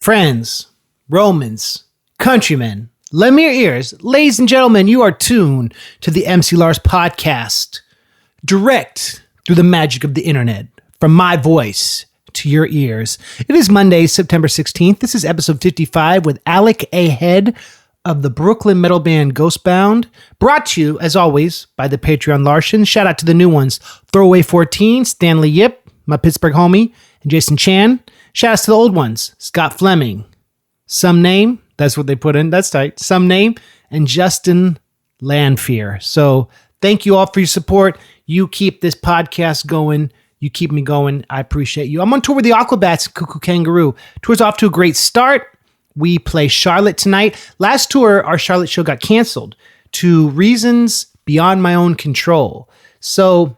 Friends, Romans, countrymen, lend me your ears. Ladies and gentlemen, you are tuned to the MC Lars podcast. Direct through the magic of the internet, from my voice to your ears. It is Monday, September 16th. This is episode 55 with Alec, head of the Brooklyn metal band Ghostbound. Brought to you, as always, by the Patreon Larson. Shout out to the new ones. Throwaway 14, Stanley Yip, my Pittsburgh homie, and Jason Chan. Shout outs to the old ones, Scott Fleming, Some Name, that's what they put in, that's tight, Some Name, and Justin Landfear. So thank you all for your support. You keep this podcast going. You keep me going. I appreciate you. I'm on tour with the Aquabats and Cuckoo Kangaroo. Tour's off to a great start. We play Charlotte tonight. Last tour, our Charlotte show got canceled to reasons beyond my own control. So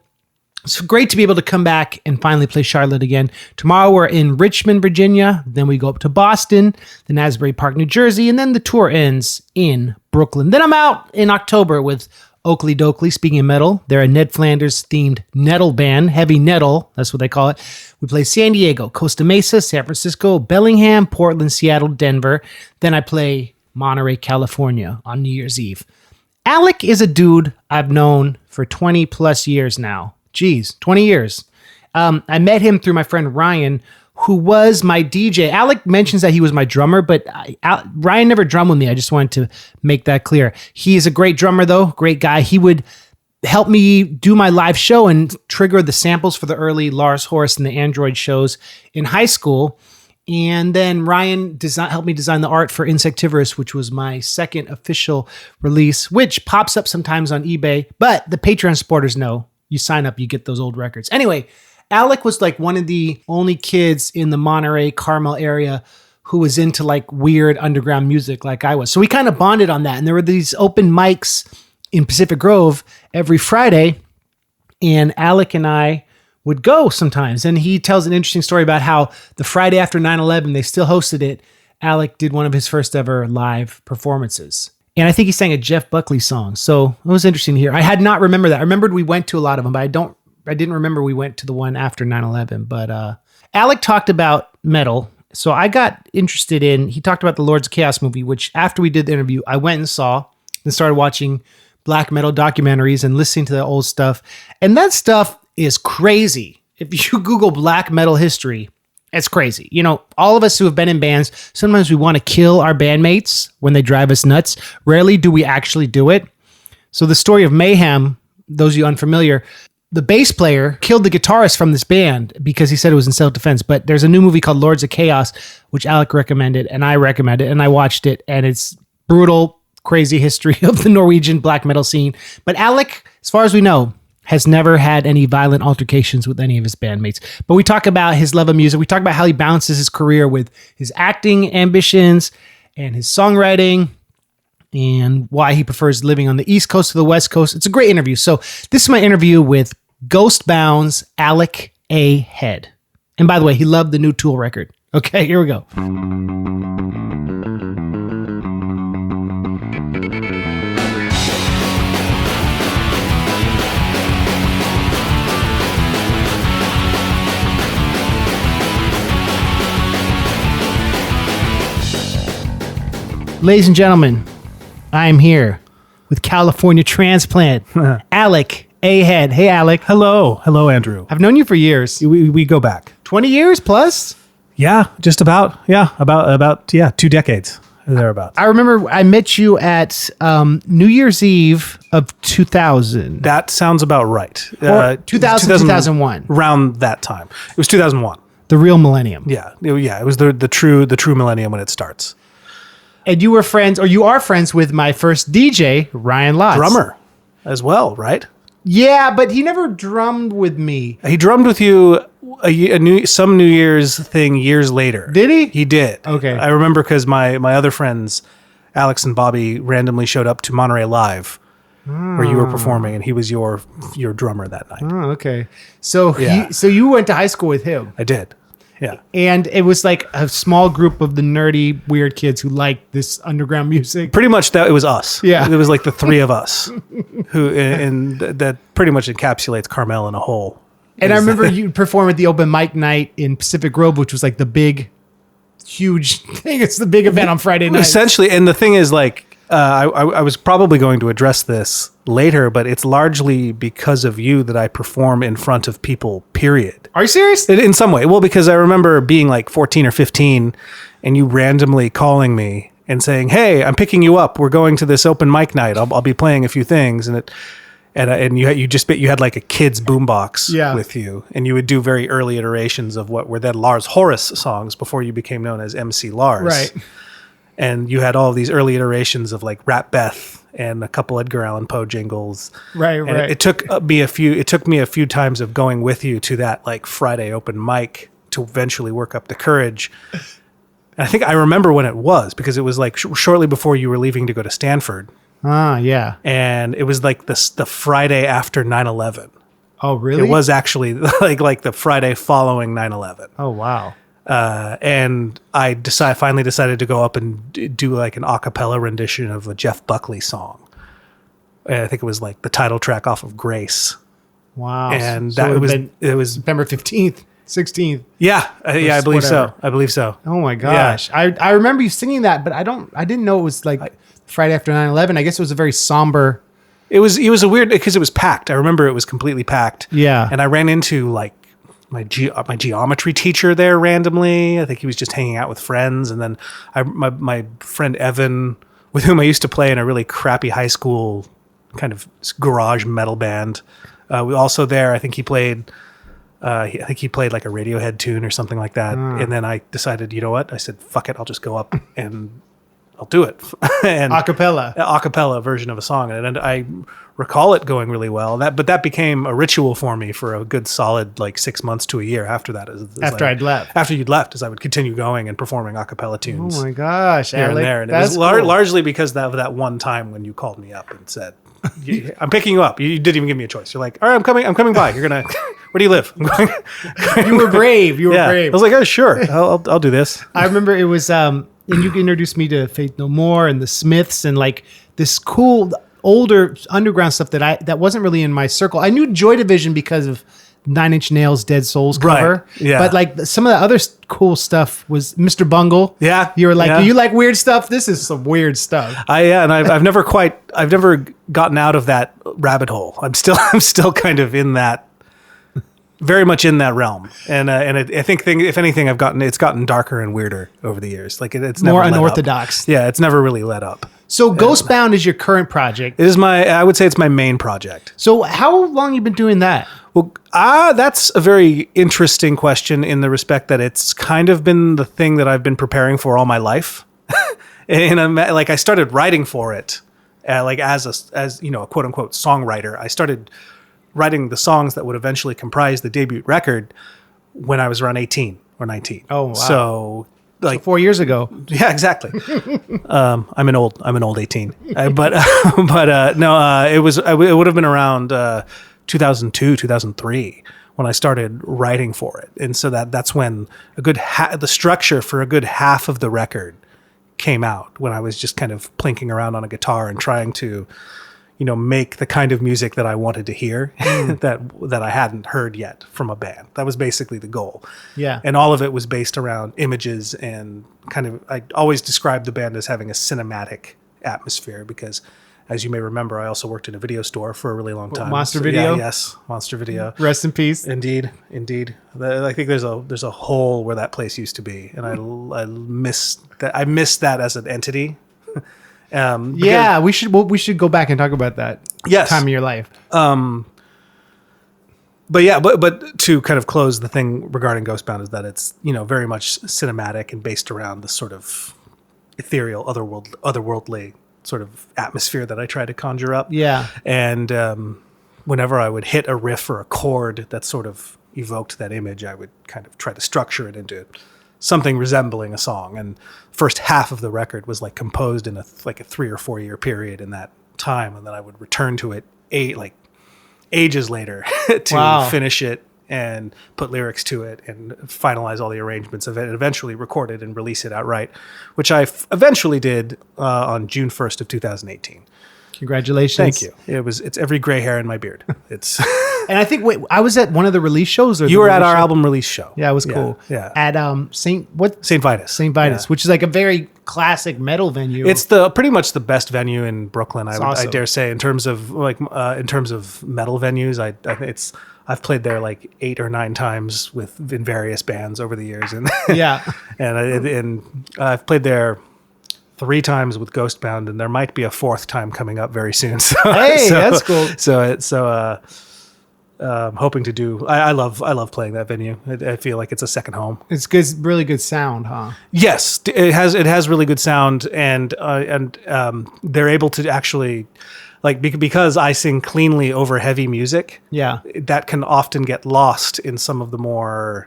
it's great to be able to come back and finally play Charlotte again. Tomorrow we're in Richmond, Virginia. Then we go up to Boston, then Asbury Park, New Jersey, and then the tour ends in Brooklyn. Then I'm out in October with Oakley Dokley. Speaking of metal, they're a Ned Flanders themed nettle band, heavy nettle, that's what they call it. We play San Diego, Costa Mesa, San Francisco, Bellingham, Portland, Seattle, Denver. Then I play Monterey, California on New Year's Eve. Alec is a dude I've known for 20 plus years now. 20 years. I met him through my friend Ryan, who was my DJ. Alec mentions that he was my drummer, but Ryan never drummed with me. I just wanted to make that clear. He is a great drummer, though. Great guy. He would help me do my live show and trigger the samples for the early Lars, Horace, and the Android shows in high school. And then Ryan helped me design the art for Insectivorous, which was my second official release, which pops up sometimes on eBay. But the Patreon supporters know. You sign up, you get those old records. Anyway, Alec was like one of the only kids in the Monterey, Carmel area who was into like weird underground music like I was. So we kind of bonded on that. And there were these open mics in Pacific Grove every Friday. And Alec and I would go sometimes. And he tells an interesting story about how the Friday after 9/11, they still hosted it. Alec did one of his first ever live performances. And I think he sang a Jeff Buckley song. So it was interesting to hear. I had not remembered that. I remembered we went to a lot of them, but I didn't remember we went to the one after 9/11. But Alec talked about metal. So I got interested he talked about the Lords of Chaos movie, which after we did the interview, I went and saw and started watching black metal documentaries and listening to the old stuff. And that stuff is crazy. If you Google black metal history, it's crazy. You know, all of us who have been in bands, sometimes we want to kill our bandmates when they drive us nuts. Rarely do we actually do it. So the story of Mayhem, those of you unfamiliar, the bass player killed the guitarist from this band because he said it was in self-defense. But there's a new movie called Lords of Chaos, which Alec recommended, and I recommended, and I watched it, and it's brutal, crazy history of the Norwegian black metal scene. But Alec, as far as we know, has never had any violent altercations with any of his bandmates. But we talk about his love of music. We talk about how he balances his career with his acting ambitions and his songwriting and why he prefers living on the East Coast to the West Coast. It's a great interview. So this is my interview with Ghostbound's Alec Head. And by the way, he loved the new Tool record. Okay, here we go. Ladies and gentlemen, I am here with California transplant, Alec Head. Hey, Alec. Hello. Hello, Andrew. I've known you for years. We go back. 20 years plus? Yeah, just about. Yeah, about 2 decades, thereabouts. I remember I met you at New Year's Eve of 2000. That sounds about right. 2001. Around that time. It was 2001. The real millennium. Yeah. It was the true millennium when it starts. And you were friends, or you are friends with my first DJ, Ryan Lars. Drummer as well, right? Yeah, but he never drummed with me. He drummed with you some New Year's thing years later. Did he? He did. Okay. I remember because my other friends, Alex and Bobby, randomly showed up to Monterey Live where you were performing, and he was your drummer that night. Oh, okay. So Yeah. so you went to high school with him. I did. Yeah. And it was like a small group of the nerdy, weird kids who liked this underground music. Pretty much that it was us. Yeah. It was like the three of us and that pretty much encapsulates Carmel in a whole. And I remember you perform at the open mic night in Pacific Grove, which was like the big huge thing. It's the big event on Friday night. Essentially, and the thing is, like, I was probably going to address this later, but it's largely because of you that I perform in front of people, period. Are you serious? In some way. Well, because I remember being like 14 or 15 and you randomly calling me and saying, "Hey, I'm picking you up. We're going to this open mic night. I'll be playing a few things." And you had like a kid's boombox with you, and you would do very early iterations of what were then Lars Horace songs before you became known as MC Lars. Right. And you had all of these early iterations of like Rat Beth and a couple Edgar Allan Poe jingles. Right. And it took me a few times of going with you to that like Friday open mic to eventually work up the courage. And I think I remember when it was, because it was like shortly before you were leaving to go to Stanford. Ah, yeah. And it was like the Friday after 9/11. Oh, really? It was actually like the Friday following 9/11. Oh, wow. And I finally decided to go up and do like an a cappella rendition of a Jeff Buckley song. And I think it was like the title track off of Grace. Wow. And So it was September 15th, 16th. Yeah, I believe whatever. so. I believe so. Oh my gosh. Yeah. I remember you singing that, but I didn't know it was like Friday after 9/11. I guess it was a very somber. It was a weird, because it was packed. I remember it was completely packed. Yeah. And I ran into like my geometry teacher there randomly. I think he was just hanging out with friends. And then my friend Evan, with whom I used to play in a really crappy high school kind of garage metal band. We also there, I think he played like a Radiohead tune or something like that. And then I decided, you know what? I said, fuck it. I'll just go up and I'll do it. And a cappella version of a song. And I recall it going really well. But that became a ritual for me for a good solid like 6 months to a year after that. I'd left. After you'd left, as I would continue going and performing a cappella tunes. Oh my gosh, here Alec, and there. And it was cool. largely because of that one time when you called me up and said, "I'm picking you up." You didn't even give me a choice. You're like, "All right, I'm coming by. You're gonna, where do you live?" You were brave. You were brave. I was like, "Oh, sure. I'll do this." I remember it was, and you introduced me to Faith No More and the Smiths and like this cool older underground stuff that wasn't really in my circle. I knew Joy Division because of Nine Inch Nails' Dead Souls cover. Right. Yeah. But like some of the other cool stuff was Mr. Bungle. Yeah. You were like, "Do you like weird stuff? This is some weird stuff." And I've never gotten out of that rabbit hole. I'm still kind of in that, very much in that realm. And I think if anything, it's gotten darker and weirder over the years. Like it's never more let unorthodox. up. Yeah. It's never really let up. So Ghostbound is your current project. It is I would say it's my main project. So how long you been doing that? Well, that's a very interesting question in the respect that it's kind of been the thing that I've been preparing for all my life. And I started writing for it, like as a quote unquote songwriter. I started writing the songs that would eventually comprise the debut record when I was around 18 or 19. Oh, wow. So 4 years ago. Yeah, exactly. I'm an old 18, but no, it would have been around 2002, 2003 when I started writing for it. And so that's when the structure for a good half of the record came out, when I was just kind of plinking around on a guitar and trying to, make the kind of music that I wanted to hear that I hadn't heard yet from a band. That was basically the goal. Yeah. And all of it was based around images and kind of, I always described the band as having a cinematic atmosphere because, as you may remember, I also worked in a video store for a really long time. Monster Video? Yeah, yes, Monster Video. Rest in peace. Indeed. I think there's a hole where that place used to be, and I miss that. I miss that as an entity. Yeah, we should go back and talk about that. Yes. Time of your life. But to kind of close the thing regarding Ghostbound is that it's very much cinematic and based around the sort of ethereal, otherworldly sort of atmosphere that I try to conjure up. Yeah. And whenever I would hit a riff or a chord that sort of evoked that image, I would kind of try to structure it into something resembling a song. And first half of the record was like composed in a 3 or 4 year period in that time, and then I would return to it ages later to finish it and put lyrics to it and finalize all the arrangements of it and eventually record it and release it outright, which I eventually did on June 1st of 2018. Congratulations. Thank you. It's every gray hair in my beard. It's And I think I was at one of the release shows. Or you were at our album release show. Yeah, it was cool. Yeah. At St. Vitus. St. Vitus, which is like a very classic metal venue. It's pretty much the best venue in Brooklyn. I awesome. dare say in terms of in terms of metal venues. I've played there like 8 or 9 times in various bands over the years, and yeah, and I've played there 3 times with Ghostbound, and there might be a 4th time coming up very soon. So, hey, that's cool. I'm hoping to do. I love playing that venue. I feel like it's a second home. It's good, really good sound, huh? Yes, it has really good sound, and they're able to actually, like, because I sing cleanly over heavy music. Yeah, that can often get lost in some of the more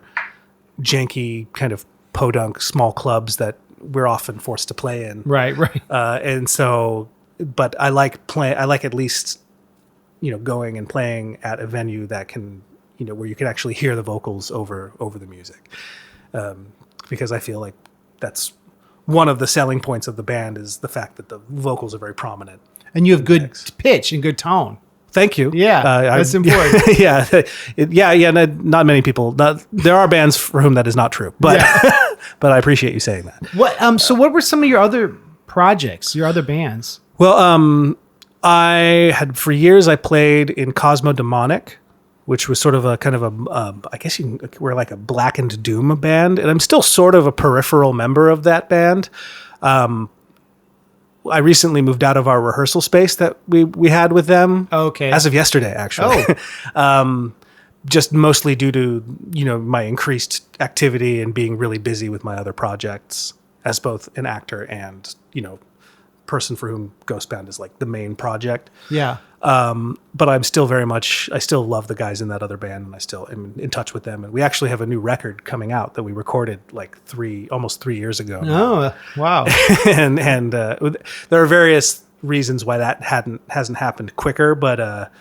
janky kind of podunk small clubs that we're often forced to play in. Right. And so, but I like at least, going and playing at a venue that can, where you can actually hear the vocals over the music. Because I feel like that's one of the selling points of the band is the fact that the vocals are very prominent. And you have good pitch and good tone. Thank you. Yeah, that's important. Yeah. Not many people. There are bands for whom that is not true, but but I appreciate you saying that. What? So, what were some of your other projects? Your other bands? Well, I had for years I played in Cosmo Demonic, which was sort of a kind of I guess we're like a Blackened Doom band, and I'm still sort of a peripheral member of that band. I recently moved out of our rehearsal space that we had with them. Okay. As of yesterday, actually. Just mostly due to, my increased activity and being really busy with my other projects as both an actor and, person for whom Ghostbound is like the main project. Yeah. But I'm still I still love the guys in that other band, and I still am in touch with them. And we actually have a new record coming out that we recorded like almost 3 years ago. Oh, wow. and there are various reasons why that hasn't happened quicker, but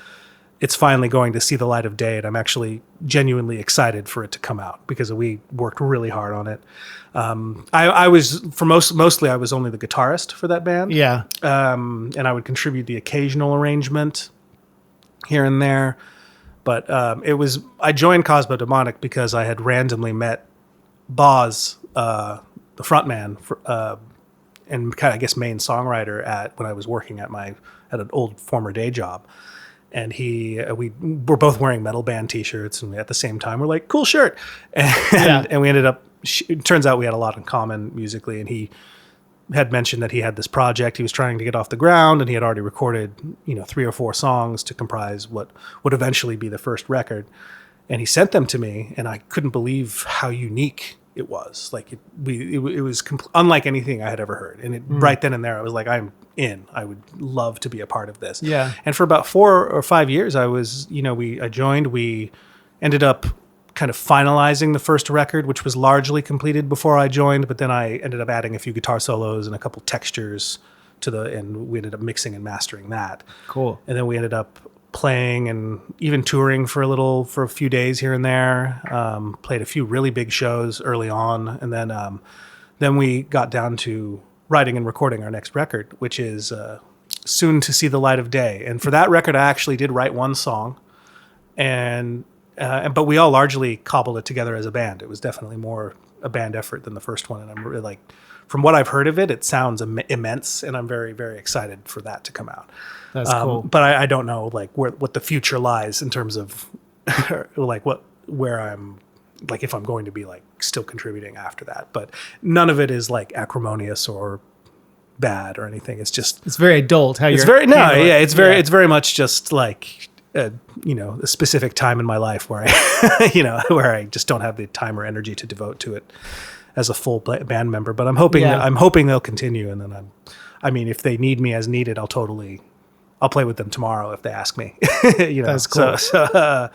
it's finally going to see the light of day, and I'm actually genuinely excited for it to come out because we worked really hard on it. I was mostly I was only the guitarist for that band. Yeah. And I would contribute the occasional arrangement here and there, but I joined Cosmo Demonic because I had randomly met Boz, the frontman, and kind of, I guess, main songwriter when I was working at an old former day job. And we were both wearing metal band T-shirts, and at the same time we're like, cool shirt. And we ended up, it turns out we had a lot in common musically, and he had mentioned that he had this project he was trying to get off the ground, and he had already recorded 3 or 4 songs to comprise what would eventually be the first record. And he sent them to me, and I couldn't believe how unique it was. Like it was unlike anything I had ever heard. And right then and there, I was like, I'm in. I would love to be a part of this. Yeah. And for about 4 or 5 years, I joined. We ended up kind of finalizing the first record, which was largely completed before I joined. But then I ended up adding a few guitar solos and a couple textures and we ended up mixing and mastering that. Cool. And then we ended up playing and even touring for a few days here and there. Played a few really big shows early on, and then we got down to writing and recording our next record, which is soon to see the light of day. And for that record, I actually did write one song, but we all largely cobbled it together as a band. It was definitely more a band effort than the first one, and I'm really like, from what I've heard of it, it sounds immense, and I'm very, very excited for that to come out. That's cool. But I don't know like what the future lies in terms of like where I'm like if I'm going to be like still contributing after that. But none of it is like acrimonious or bad or anything. It's very adult. It's very much just like a specific time in my life where I where I just don't have the time or energy to devote to it as a full band member. But I'm hoping they'll continue, and then if they need me as needed, I'll play with them tomorrow if they ask me. That's cool. So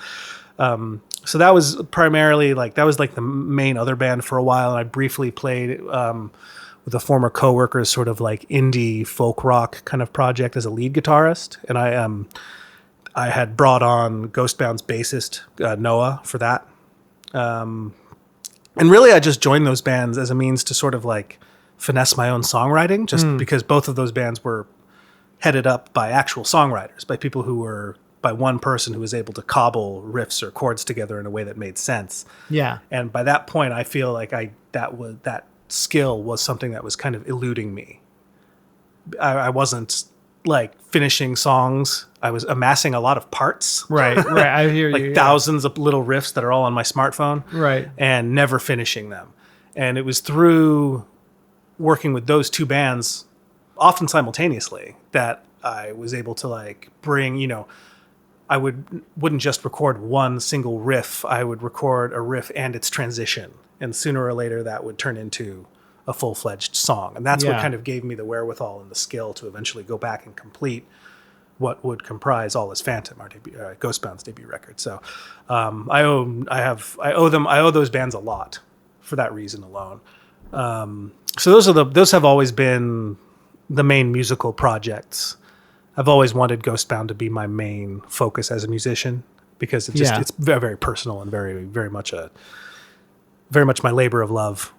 that was primarily that was the main other band for a while, and I briefly played with a former coworker's sort of like indie folk rock kind of project as a lead guitarist, and I had brought on Ghostbound's bassist Noah for that, and really I just joined those bands as a means to sort of like finesse my own songwriting, just because both of those bands were headed up by actual songwriters, by one person who was able to cobble riffs or chords together in a way that made sense. Yeah. And by that point, I feel like that skill was something that was kind of eluding me. I wasn't like finishing songs. I was amassing a lot of parts. Right. I hear like you. thousands of little riffs that are all on my smartphone. Right. And never finishing them. And it was through working with those two bands, often simultaneously, that I was able to like bring, I wouldn't just record one single riff. I would record a riff and its transition. And sooner or later that would turn into a full-fledged song. And that's what kind of gave me the wherewithal and the skill to eventually go back and complete what would comprise All Is Phantom, our debut, Ghostbound's debut record. So I owe those bands a lot for that reason alone. So those have always been the main musical projects. I've always wanted Ghostbound to be my main focus as a musician because it's very, very personal and very, very much my labor of love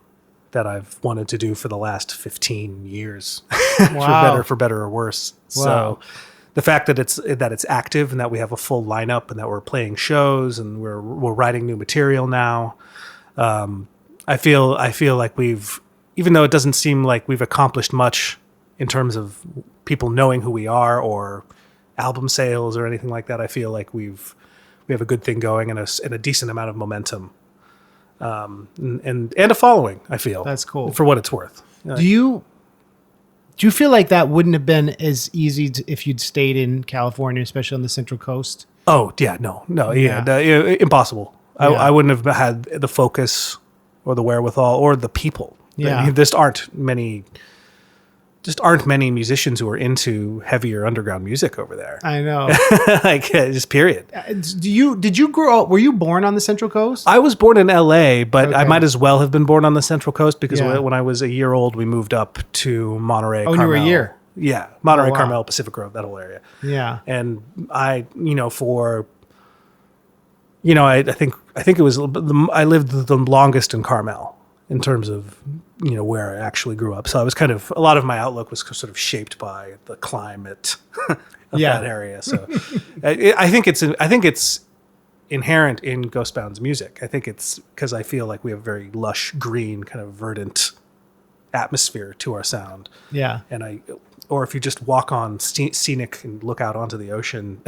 that I've wanted to do for the last 15 years, for better or worse. Wow. So the fact that it's active and that we have a full lineup and that we're playing shows and we're writing new material now, I feel like even though it doesn't seem like we've accomplished much in terms of people knowing who we are or album sales or anything like that, I feel like we have a good thing going and a decent amount of momentum. And a following, I feel. That's cool. For what it's worth. Do you feel like that wouldn't have been as easy if you'd stayed in California, especially on the Central Coast? Oh, yeah, no, impossible. Yeah. I wouldn't have had the focus or the wherewithal or the people. Yeah. There aren't many musicians who are into heavier underground music over there. I know. Just period. Did you grow up? Were you born on the Central Coast? I was born in LA, but Okay. I might as well have been born on the Central Coast because Yeah. when I was a year old, we moved up to Monterey. Oh, when you were a year? Yeah. Monterey, Oh, wow. Carmel, Pacific Grove, that whole area. Yeah. And I think it was, I lived the longest in Carmel in terms of, where I actually grew up. So I was a lot of my outlook was sort of shaped by the climate of that area. So I think it's inherent in Ghostbound's music. I think it's because I feel like we have a very lush, green, kind of verdant atmosphere to our sound. Yeah. Or if you just walk on scenic and look out onto the ocean,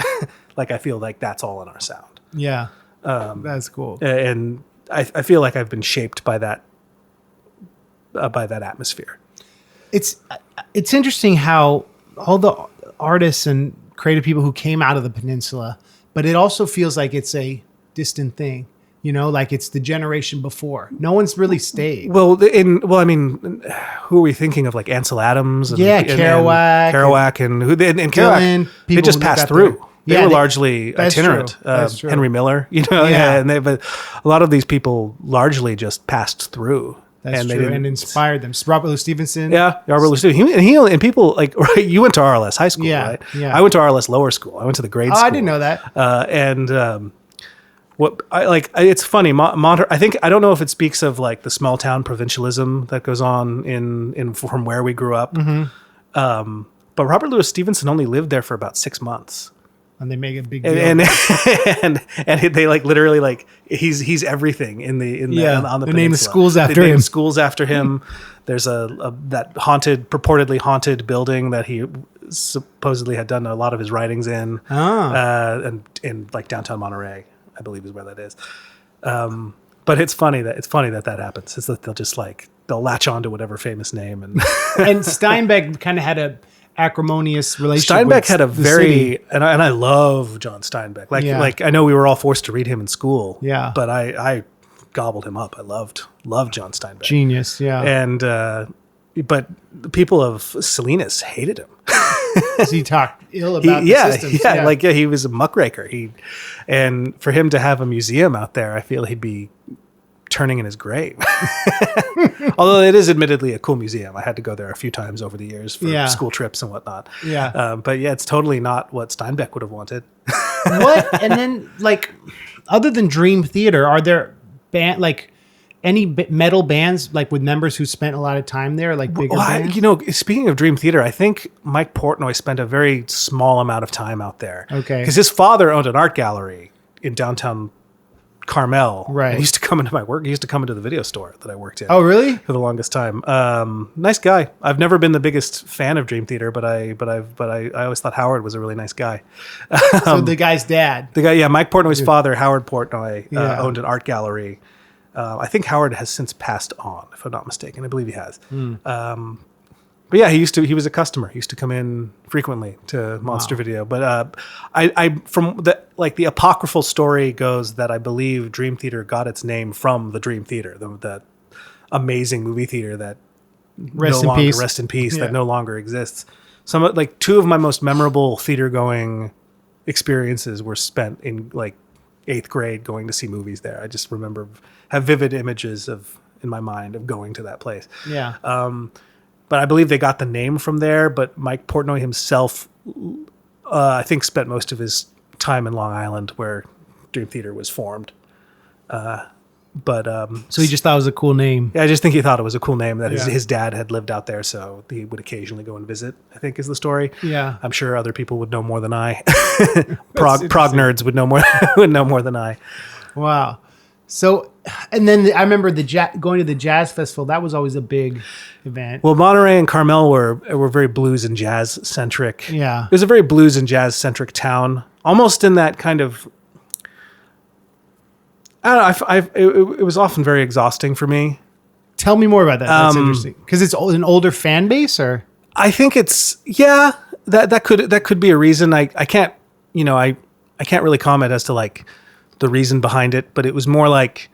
like I feel like that's all in our sound. Yeah. That's cool. And I feel like I've been shaped by that atmosphere. It's interesting how all the artists and creative people who came out of the peninsula, but it also feels like it's a distant thing. Like it's the generation before. No one's really stayed. Well, who are we thinking of? Like Ansel Adams, and, Kerouac, and Kerouac. Dylan, They just passed through. They were largely itinerant. That's true. Henry Miller, but a lot of these people largely just passed through. That's true, and inspired them. Robert Louis Stevenson. Yeah, Robert Louis Stevenson. And people like, right, you went to RLS high school, right? Yeah. I went to RLS lower school. I went to the grade school. I didn't know that. It's funny. I don't know if it speaks of like the small town provincialism that goes on in from where we grew up. Mm-hmm. But Robert Louis Stevenson only lived there for about 6 months. And they make a big deal. And they like literally like he's everything on the they name the peninsula. schools after They name him. schools after him. There's that purportedly haunted building that he supposedly had done a lot of his writings in. And in like downtown Monterey, I believe is where that is. But it's funny that happens. It's that they'll latch on to whatever famous name and Steinbeck kind of had a acrimonious relationship. Steinbeck had a very, and I love John Steinbeck. Like I know we were all forced to read him in school. Yeah. But I gobbled him up. I loved John Steinbeck. Genius. Yeah. And but the people of Salinas hated him. He talked ill about the systems. Yeah. He was a muckraker. And for him to have a museum out there, I feel he'd be turning in his grave. Although it is admittedly a cool museum. I had to go there a few times over the years for school trips and whatnot. Yeah. But it's totally not what Steinbeck would have wanted. What? And then other than Dream Theater, are there any metal bands like with members who spent a lot of time there, like bigger bands? Speaking of Dream Theater, I think Mike Portnoy spent a very small amount of time out there. Okay. Because his father owned an art gallery in downtown Carmel. Right. He used to come into my work. He used to come into the video store that I worked in. Oh, really? For the longest time. Nice guy. I've never been the biggest fan of Dream Theater, but I always thought Howard was a really nice guy. So the guy's dad. The guy, yeah, Mike Portnoy's father, Howard Portnoy, owned an art gallery. I think Howard has since passed on, if I'm not mistaken. I believe he has. But yeah, he was a customer. He used to come in frequently to Monster Video. But I from the apocryphal story goes that I believe Dream Theater got its name from the Dream Theater, that amazing movie theater that Rest in peace. That no longer exists. Two of my most memorable theater going experiences were spent in like 8th grade going to see movies there. I just have vivid images in my mind of going to that place. Yeah. But I believe they got the name from there. But Mike Portnoy himself, I think, spent most of his time in Long Island, where Dream Theater was formed. So he just thought it was a cool name. Yeah, I just think he thought it was a cool name that his dad had lived out there, so he would occasionally go and visit, I think is the story. Yeah. I'm sure other people would know more than I. Prog nerds would know more than I. Wow. So, and then I remember going to the jazz festival. That was always a big event. Well, Monterey and Carmel were very blues and jazz centric. Yeah. It was a very blues and jazz centric town, almost in that kind of, I don't know, it was often very exhausting for me. Tell me more about that. That's interesting. Because it's an older fan base, or? I think it's, that could be a reason. I can't really comment as to like the reason behind it, but it was more like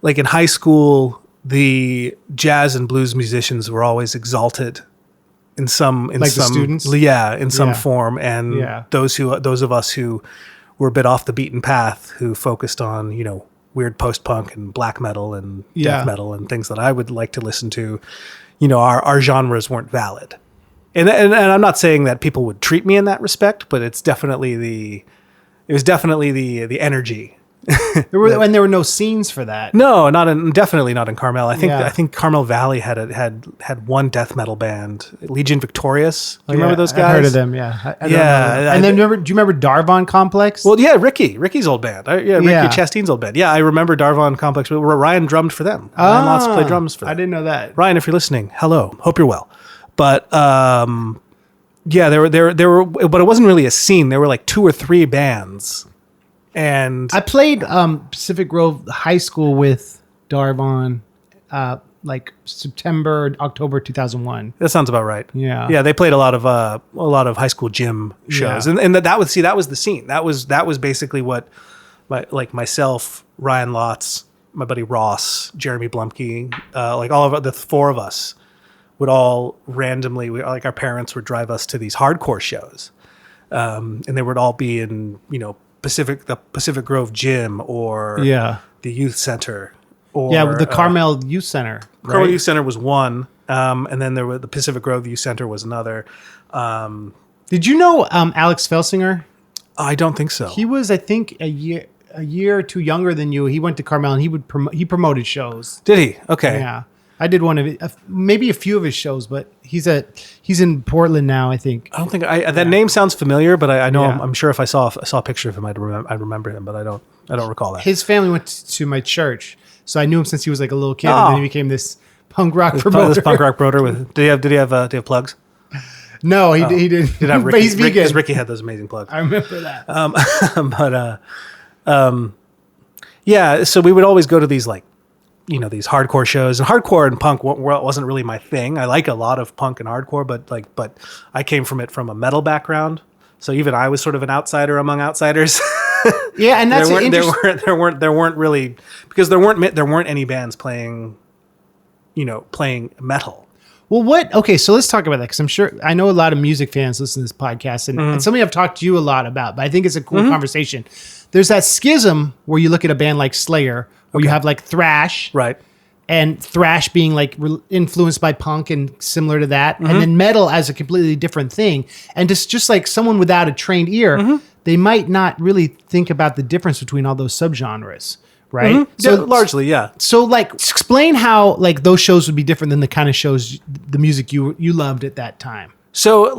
in high school, the jazz and blues musicians were always exalted in some the students, in some form, and those of us who were a bit off the beaten path, who focused on weird post punk and black metal and death metal and things that I would like to listen to, our genres weren't valid. And I'm not saying that people would treat me in that respect, but it's definitely the energy. There were no scenes for that. No, definitely not in Carmel. I think Carmel Valley had one death metal band, Legion Victorious. Do you remember those guys? I heard of them. Yeah. I yeah. And then do you remember Darvon Complex? Well, yeah, Ricky's old band. Ricky Chastain's old band. Yeah, I remember Darvon Complex. Ryan drummed for them. Ryan Lots played drums for them. I didn't know that. Ryan, if you're listening, hello. Hope you're well. But there were, but it wasn't really a scene. There were like 2 or 3 bands. And I played Pacific Grove High School with Darvon like October 2001. That sounds about right. Yeah. Yeah, they played a lot of high school gym shows. And that was the scene. That was basically what myself, Ryan Lotz, my buddy Ross, Jeremy Blumke, like all of the 4 of us would all randomly, our parents would drive us to these hardcore shows. And they would all be in, the Pacific Grove Gym or the Youth Center. Or, the Carmel Youth Center. Right? Carmel Youth Center was one. And then there were the Pacific Grove Youth Center was another. Did you know Alex Felsinger? I don't think so. He was, I think, a year or 2 younger than you. He went to Carmel and he promoted shows. Did he? Okay. Yeah. I did one of it, maybe a few of his shows, but he's in Portland now, I think. I don't think that name sounds familiar, but I know I'm sure if I saw a picture of him, I'd remember him, but I don't recall that. His family went to my church, so I knew him since he was like a little kid, and then he became this punk rock promoter. This punk rock promoter did he have plugs? No, he didn't. Did have Ricky? Because Ricky had those amazing plugs. I remember that. So we would always go to these these hardcore shows, and hardcore and punk wasn't really my thing. I like a lot of punk and hardcore, but I came from a metal background, so even I was sort of an outsider among outsiders. Yeah, and that's there weren't really, because there weren't any bands playing metal. Well, okay, so let's talk about that, because I know a lot of music fans listen to this podcast, and something I've talked to you a lot about, but I think it's a cool conversation. There's that schism where you look at a band like Slayer, where you have like thrash, right, and thrash being like influenced by punk and similar to that, and then metal as a completely different thing. And just like someone without a trained ear, they might not really think about the difference between all those subgenres, right? Mm-hmm. So largely, yeah. So like explain how like those shows would be different than the kind of shows, the music you loved at that time. So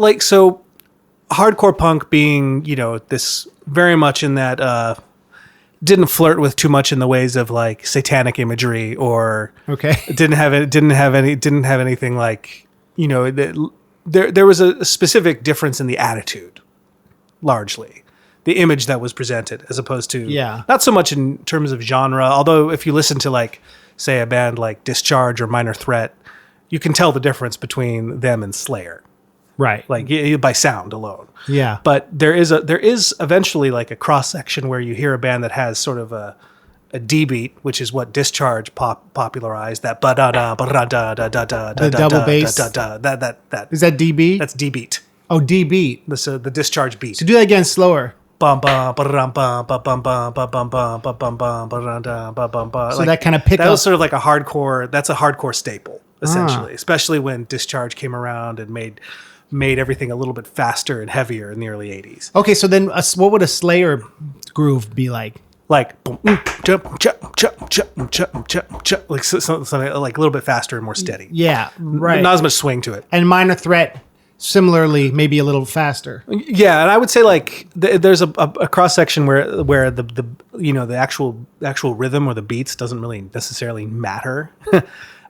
hardcore punk being, this very much in that didn't flirt with too much in the ways of like satanic imagery or didn't have anything like, there was a specific difference in the attitude, largely. The image that was presented as opposed to not so much in terms of genre, although if you listen to like, say, a band like Discharge or Minor Threat, you can tell the difference between them and Slayer. Right. Like by sound alone. Yeah. But there is eventually like a cross section where you hear a band that has sort of a D beat, which is what Discharge popularized, that ba da da ba da da da da da the double bass. That is that D beat? That's D beat. Oh, D beat. The Discharge beat. So do that again slower. Bum bum ba-dum bum bum bum bum bum bum bum bum bum bum bum. So that kind of pick that up. was sort of like a hardcore. That's a hardcore staple, essentially, especially when Discharge came around and made everything a little bit faster and heavier in the early 80s. Okay, so then what would a Slayer groove be like? Like boom, jump, jump, jump, jump, jump, jump, jump, like something like a little bit faster and more steady. Yeah, right. Not as much swing to it. And Minor Threat, similarly, maybe a little faster. Yeah, and I would say like there's a cross section where the actual rhythm or the beats doesn't really necessarily matter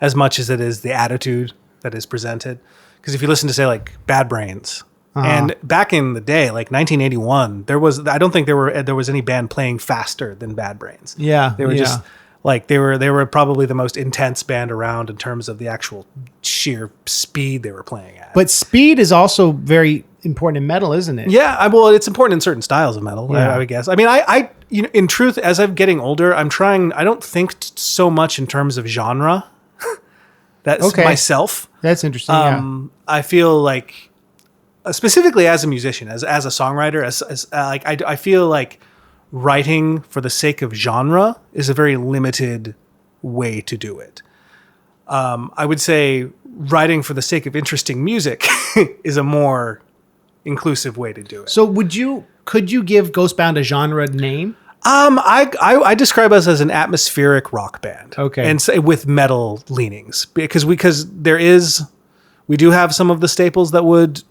as much as it is the attitude that is presented. Because if you listen to, say, like Bad Brains, and back in the day, like 1981, I don't think there was any band playing faster than Bad Brains. Yeah, they were just like they were probably the most intense band around in terms of the actual sheer speed they were playing at. But speed is also very important in metal, isn't it? Yeah, well, it's important in certain styles of metal. Yeah. I would guess. I mean, I in truth, as I'm getting older, I'm trying. I don't think so much in terms of genre. That's myself. That's interesting. I feel like, specifically as a musician, as a songwriter, I feel like writing for the sake of genre is a very limited way to do it. I would say writing for the sake of interesting music is a more inclusive way to do it. So could you give Ghostbound a genre name? I describe us as an atmospheric rock band. Okay. And say with metal leanings because we do have some of the staples that would,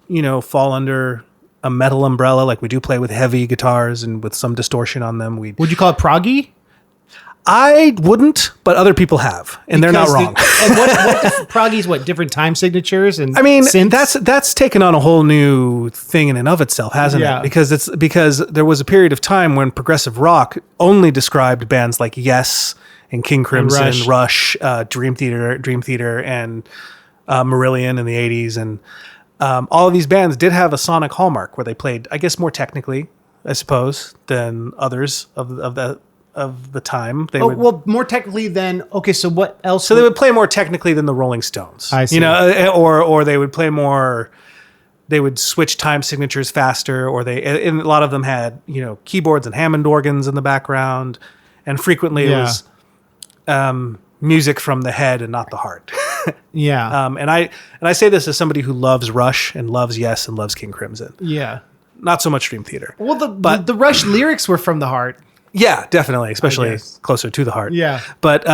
fall under a metal umbrella. Like we do play with heavy guitars and with some distortion on them. Would you call it proggy? I wouldn't, but other people have, and they're not wrong. And what proggy's different time signatures and synths? That's taken on a whole new thing in and of itself, hasn't it? Because there was a period of time when progressive rock only described bands like Yes and King Crimson, and Rush, Dream Theater, and Marillion in the 80s, and all of these bands did have a sonic hallmark where they played, I guess, more technically, I suppose, than others of the time. They would more technically than so what else? So they would play more technically than the Rolling Stones. I see. Or they would play more. They would switch time signatures faster, and a lot of them had keyboards and Hammond organs in the background, and frequently it was music from the head and not the heart. Yeah. And I say this as somebody who loves Rush and loves Yes and loves King Crimson. Yeah. Not so much Dream Theater. Well, the Rush lyrics were from the heart. Yeah, definitely, especially closer to the heart. Yeah. But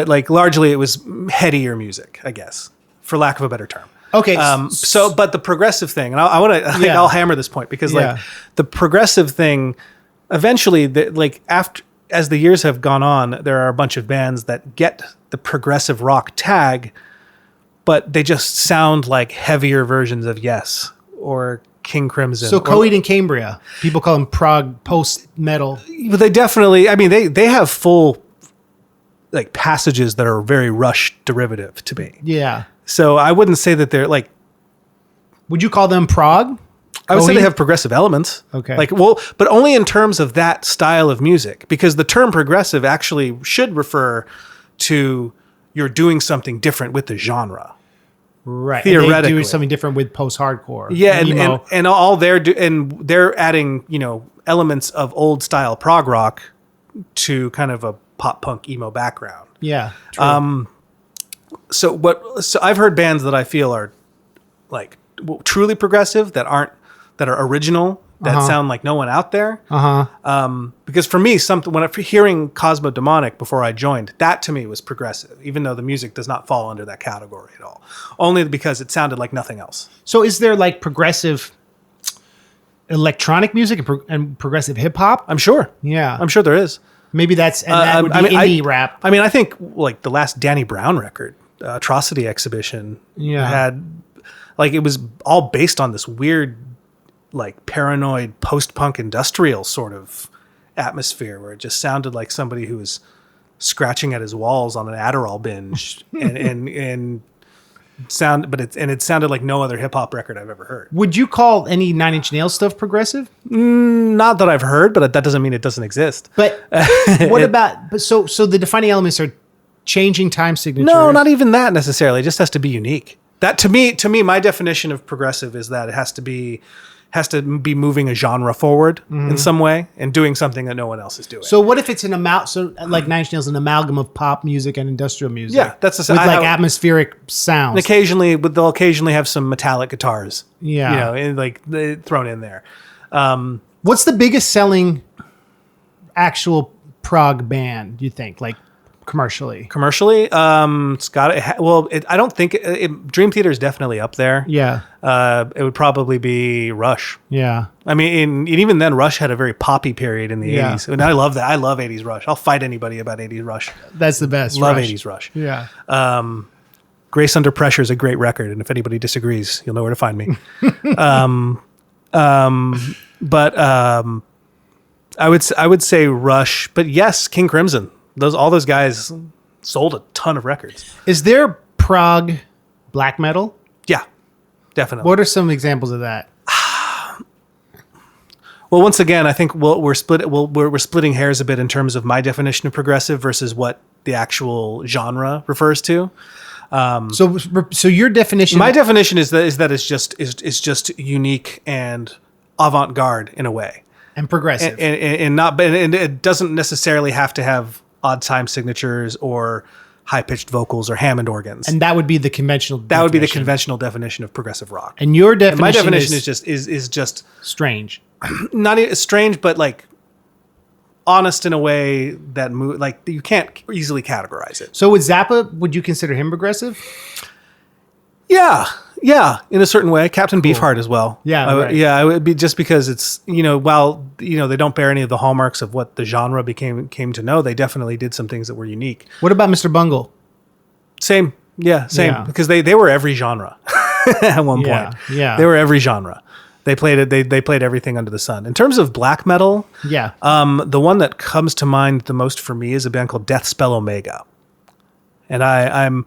like largely it was headier music, I guess, for lack of a better term. Okay. But the progressive thing, and I want to, I'll hammer this point because the progressive thing, eventually, as the years have gone on, there are a bunch of bands that get the progressive rock tag, but they just sound like heavier versions of Yes or King Crimson. So Coheed and Cambria, people call them prog post metal. But they definitely, they have full like passages that are very Rush derivative to me. Yeah. So I wouldn't say that they're like. Would you call them prog? I would say they have progressive elements. Okay. But only in terms of that style of music, because the term progressive actually should refer to you're doing something different with the genre. Right. Theoretically. And they do something different with post-hardcore. Yeah, and all they're adding, elements of old style prog rock to kind of a pop punk emo background. Yeah. True. So I've heard bands that I feel are like truly progressive that are original that sound like no one out there. Uh-huh. Because for me, when I'm hearing Cosmodemonic before I joined, that to me was progressive, even though the music does not fall under that category at all. Only because it sounded like nothing else. So is there like progressive electronic music and progressive hip hop? I'm sure. Yeah. I'm sure there is. Maybe that would be indie rap. I mean, I think like the last Danny Brown record, Atrocity Exhibition, had like, it was all based on this weird, like paranoid post-punk industrial sort of atmosphere where it just sounded like somebody who was scratching at his walls on an Adderall binge and it sounded like no other hip hop record I've ever heard. Would you call any Nine Inch Nails stuff progressive? Not that I've heard, but that doesn't mean it doesn't exist. But what about, so the defining elements are changing time signatures? No, not even that necessarily. It just has to be unique. That to me, my definition of progressive is that it has to be moving a genre forward in some way and doing something that no one else is doing. So what if it's like Nine Inch Nails, an amalgam of pop music and industrial music? Yeah, that's with atmospheric sounds. And they'll occasionally have some metallic guitars. Yeah, thrown in there. What's the biggest selling actual prog band? Do you think, like commercially? It's got I don't think Dream Theater is definitely up there. Yeah. It would probably be Rush. Yeah. I mean, and even then, Rush had a very poppy period in the 80s. And I love that. I love 80s Rush. I'll fight anybody about 80s Rush. That's the best. Love 80s Rush. Yeah. Grace Under Pressure is a great record. And if anybody disagrees, you'll know where to find me. But I would say Rush. But yes, King Crimson. All those guys sold a ton of records. Is there prog black metal? Yeah, definitely. What are some examples of that? Well, once again, I think we're splitting hairs a bit in terms of my definition of progressive versus what the actual genre refers to. So your definition? My definition is that it's just unique and avant-garde in a way, and progressive, and it doesn't necessarily have to have odd time signatures or high-pitched vocals or Hammond organs. And that would be the conventional That would be the conventional definition of progressive rock. And your definition my definition is just strange. Not strange, but like honest in a way that like you can't easily categorize it. So with Zappa, would you consider him progressive? Yeah, in a certain way. Captain Beefheart as well. Yeah, right. I would be, just because it's, while, they don't bear any of the hallmarks of what the genre came to know, they definitely did some things that were unique. What about Mr. Bungle? Same. Yeah, same. Yeah. Because they were every genre at one point. Yeah. They were every genre. They played it. They played everything under the sun. In terms of black metal, the one that comes to mind the most for me is a band called Death Spell Omega. And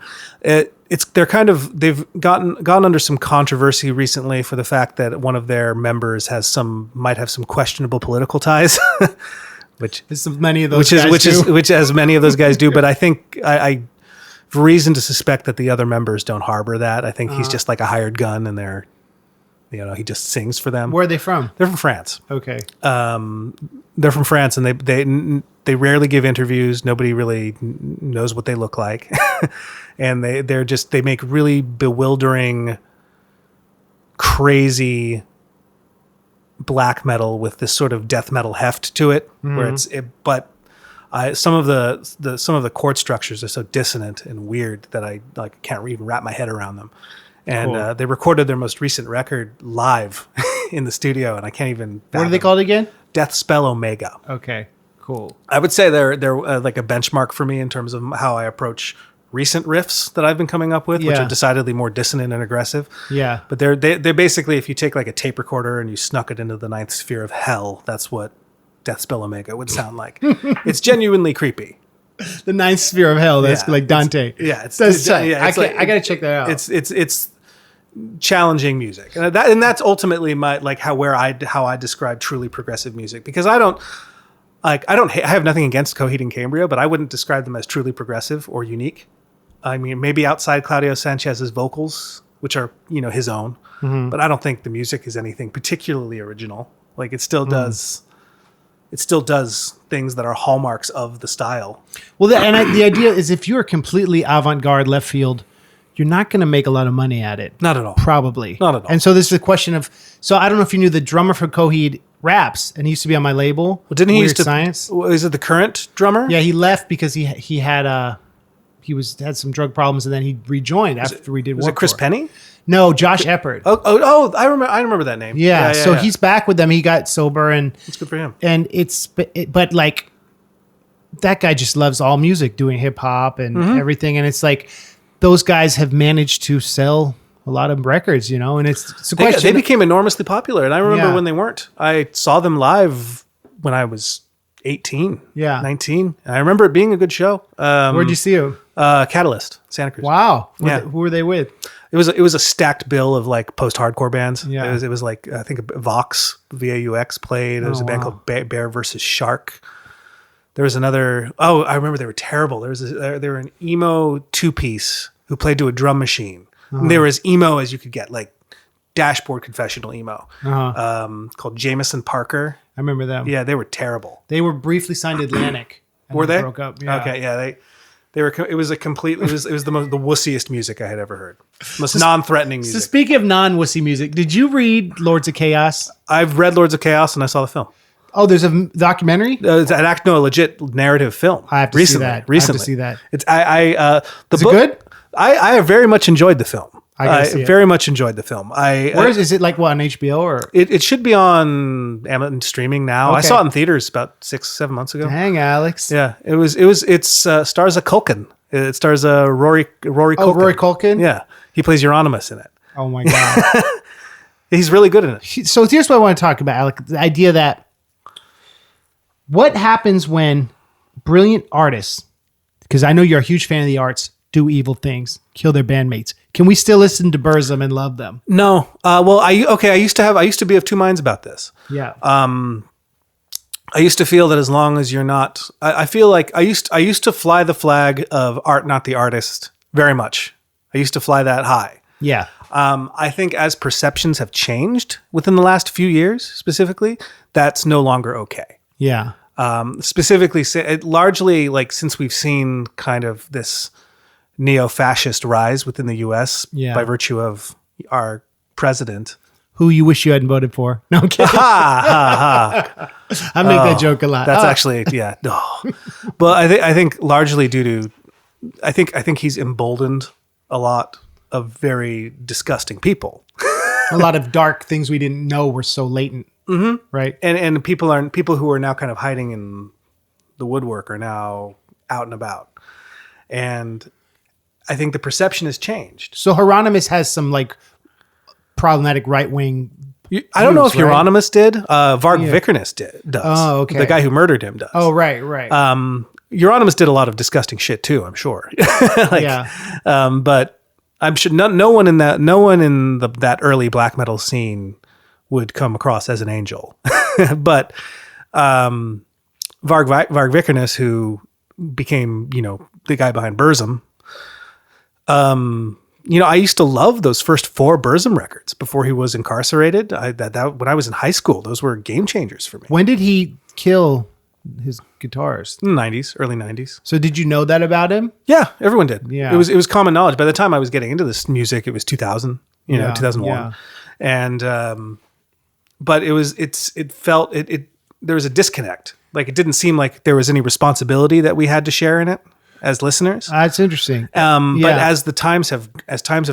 they've gone under some controversy recently for the fact that one of their members might have some questionable political ties, which as many of those guys do. But I think I have reason to suspect that the other members don't harbor that. I think he's just like a hired gun, and he just sings for them. Where are they from? They're from France. Okay. They're from France, and they rarely give interviews. Nobody really knows what they look like. And they make really bewildering, crazy black metal with this sort of death metal heft to it, where some of the chord structures are so dissonant and weird that I can't even wrap my head around them. And cool. They recorded their most recent record live in the studio, and I can't even. What are they called again? Death Spell Omega. Okay, cool. I would say they're like a benchmark for me in terms of how I approach recent riffs that I've been coming up with, which are decidedly more dissonant and aggressive. Yeah. But they're basically, if you take like a tape recorder and you snuck it into the ninth sphere of hell, that's what Death Spell Omega would sound like. It's genuinely creepy. The ninth sphere of hell. That's like Dante. I got to check that out. It's challenging music, and that's ultimately how I describe truly progressive music, because I have nothing against Coheed and Cambria, but I wouldn't describe them as truly progressive or unique. I mean, maybe outside Claudio Sanchez's vocals, which are his own, but I don't think the music is anything particularly original. Like it still does. It still does things that are hallmarks of the style. Well, the idea is, if you're completely avant-garde left field, you're not going to make a lot of money at it. Not at all. Probably. Not at all. And so this is a question of, so I don't know if you knew, the drummer for Coheed raps, and he used to be on my label. Well, didn't he Weird used to? Science? Is it the current drummer? Yeah, he left because he had had some drug problems, and then he rejoined after we did. Was it Chris Penny? No, Josh Eppert. Oh! I remember that name. Yeah, so he's back with them. He got sober, and it's good for him. And but like that guy just loves all music, doing hip hop and everything. And it's like those guys have managed to sell a lot of records, and it's a question. They became enormously popular, and I remember Yeah. when they weren't. I saw them live when I was 18, 19, and I remember it being a good show. Where'd you see him? Catalyst, Santa Cruz. Wow. Yeah. Who were they with? It was a stacked bill of like post-hardcore bands. Yeah. It was like, I think Vox, VAUX played. There was a band called Bear versus Shark. There was another, I remember they were terrible. They were an emo two-piece who played to a drum machine. And they were as emo as you could get, like dashboard confessional emo, called Jameson Parker. I remember them. Yeah, they were terrible. They were briefly signed to Atlantic. And Were they? Broke up. Yeah. Okay, yeah, they were. It was the the wussiest music I had ever heard. Most non-threatening music. So speaking of non-wussy music, did you read Lords of Chaos? I've read Lords of Chaos and I saw the film. Oh, there's a documentary? It's a legit narrative film. I have to see that. Recently, I have to see that. It's the Is book, it good? I very much enjoyed the film. I gotta see it. very much enjoyed the film. Where is it like what, on HBO or? It should be on Amazon streaming now. I Okay. saw it in theaters about 6-7 months ago. Dang, Alex. Yeah, it's stars a Culkin. It stars a Rory Culkin. Oh, Rory Culkin? Yeah, he plays Euronymous in it. Oh my God. He's really good in it. So here's what I want to talk about, Alec. The idea that what happens when brilliant artists, because I know you're a huge fan of the arts, do evil things, kill their bandmates. Can we still listen to Burzum and love them? No. Well, I used to be of two minds about this. Yeah. I used to feel that as long as you're not, I feel like I used to fly the flag of art, not the artist, very much. I used to fly that high. Yeah. I think as perceptions have changed within the last few years, specifically, that's no longer okay. Yeah. Specifically, largely like since we've seen kind of this neo-fascist rise within the U.S. Yeah. by virtue of our president. Who you wish you hadn't voted for. No, I'm kidding. I make that joke a lot. That's actually, yeah. No. But I think largely due to, I think he's emboldened a lot of very disgusting people. a lot of dark things we didn't know were so latent. Mm-hmm. Right. And people who are now kind of hiding in the woodwork are now out and about. And I think the perception has changed. So Hieronymus has some like problematic right wing. I don't know if right? Euronymous did. Varg Vikernes does. Oh, okay. The guy who murdered him does. Oh, right. Euronymous did a lot of disgusting shit too, I'm sure. Yeah. But I'm sure no one in that early black metal scene would come across as an angel. But Varg Vikernes, who became, the guy behind Burzum, I used to love those first 4 Burzum records before he was incarcerated. When I was in high school, those were game changers for me. When did he kill his guitars? In the 90s, early 90s. So did you know that about him? Yeah, everyone did. Yeah. It was common knowledge. By the time I was getting into this music, it was 2000, 2001. Yeah. And but there was a disconnect. Like it didn't seem like there was any responsibility that we had to share in it as listeners. That's interesting. But as times have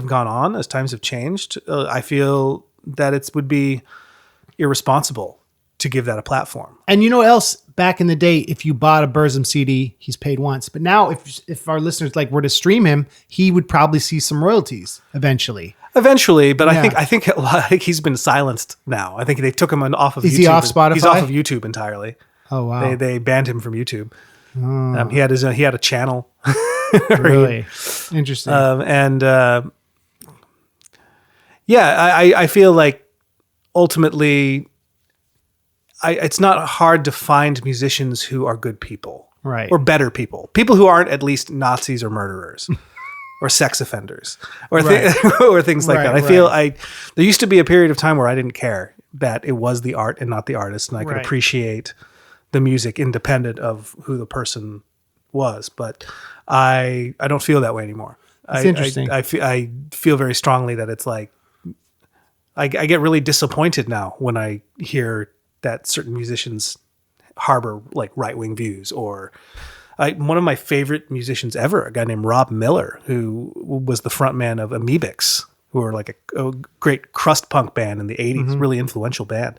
gone on, as times have changed, I feel that it would be irresponsible to give that a platform. And you know what else? Back in the day, if you bought a Burzum CD, he's paid once. But now, if our listeners were to stream him, he would probably see some royalties eventually. But Yeah. I think he's been silenced now. I think they took him off of YouTube. Is he off Spotify? He's off of YouTube entirely. Oh wow! They banned him from YouTube. He had a channel. Really interesting. I feel like ultimately, it's not hard to find musicians who are good people, right? Or better people who aren't at least Nazis or murderers. Or sex offenders, or or things like that. I feel there used to be a period of time where I didn't care that it was the art and not the artist, and I could appreciate the music independent of who the person was. But I don't feel that way anymore. It's interesting. I feel very strongly that it's like I get really disappointed now when I hear that certain musicians harbor like right-wing views. Or one of my favorite musicians ever, a guy named Rob Miller, who was the frontman of Amoebics, who are like a great crust punk band in the 80s, really influential band.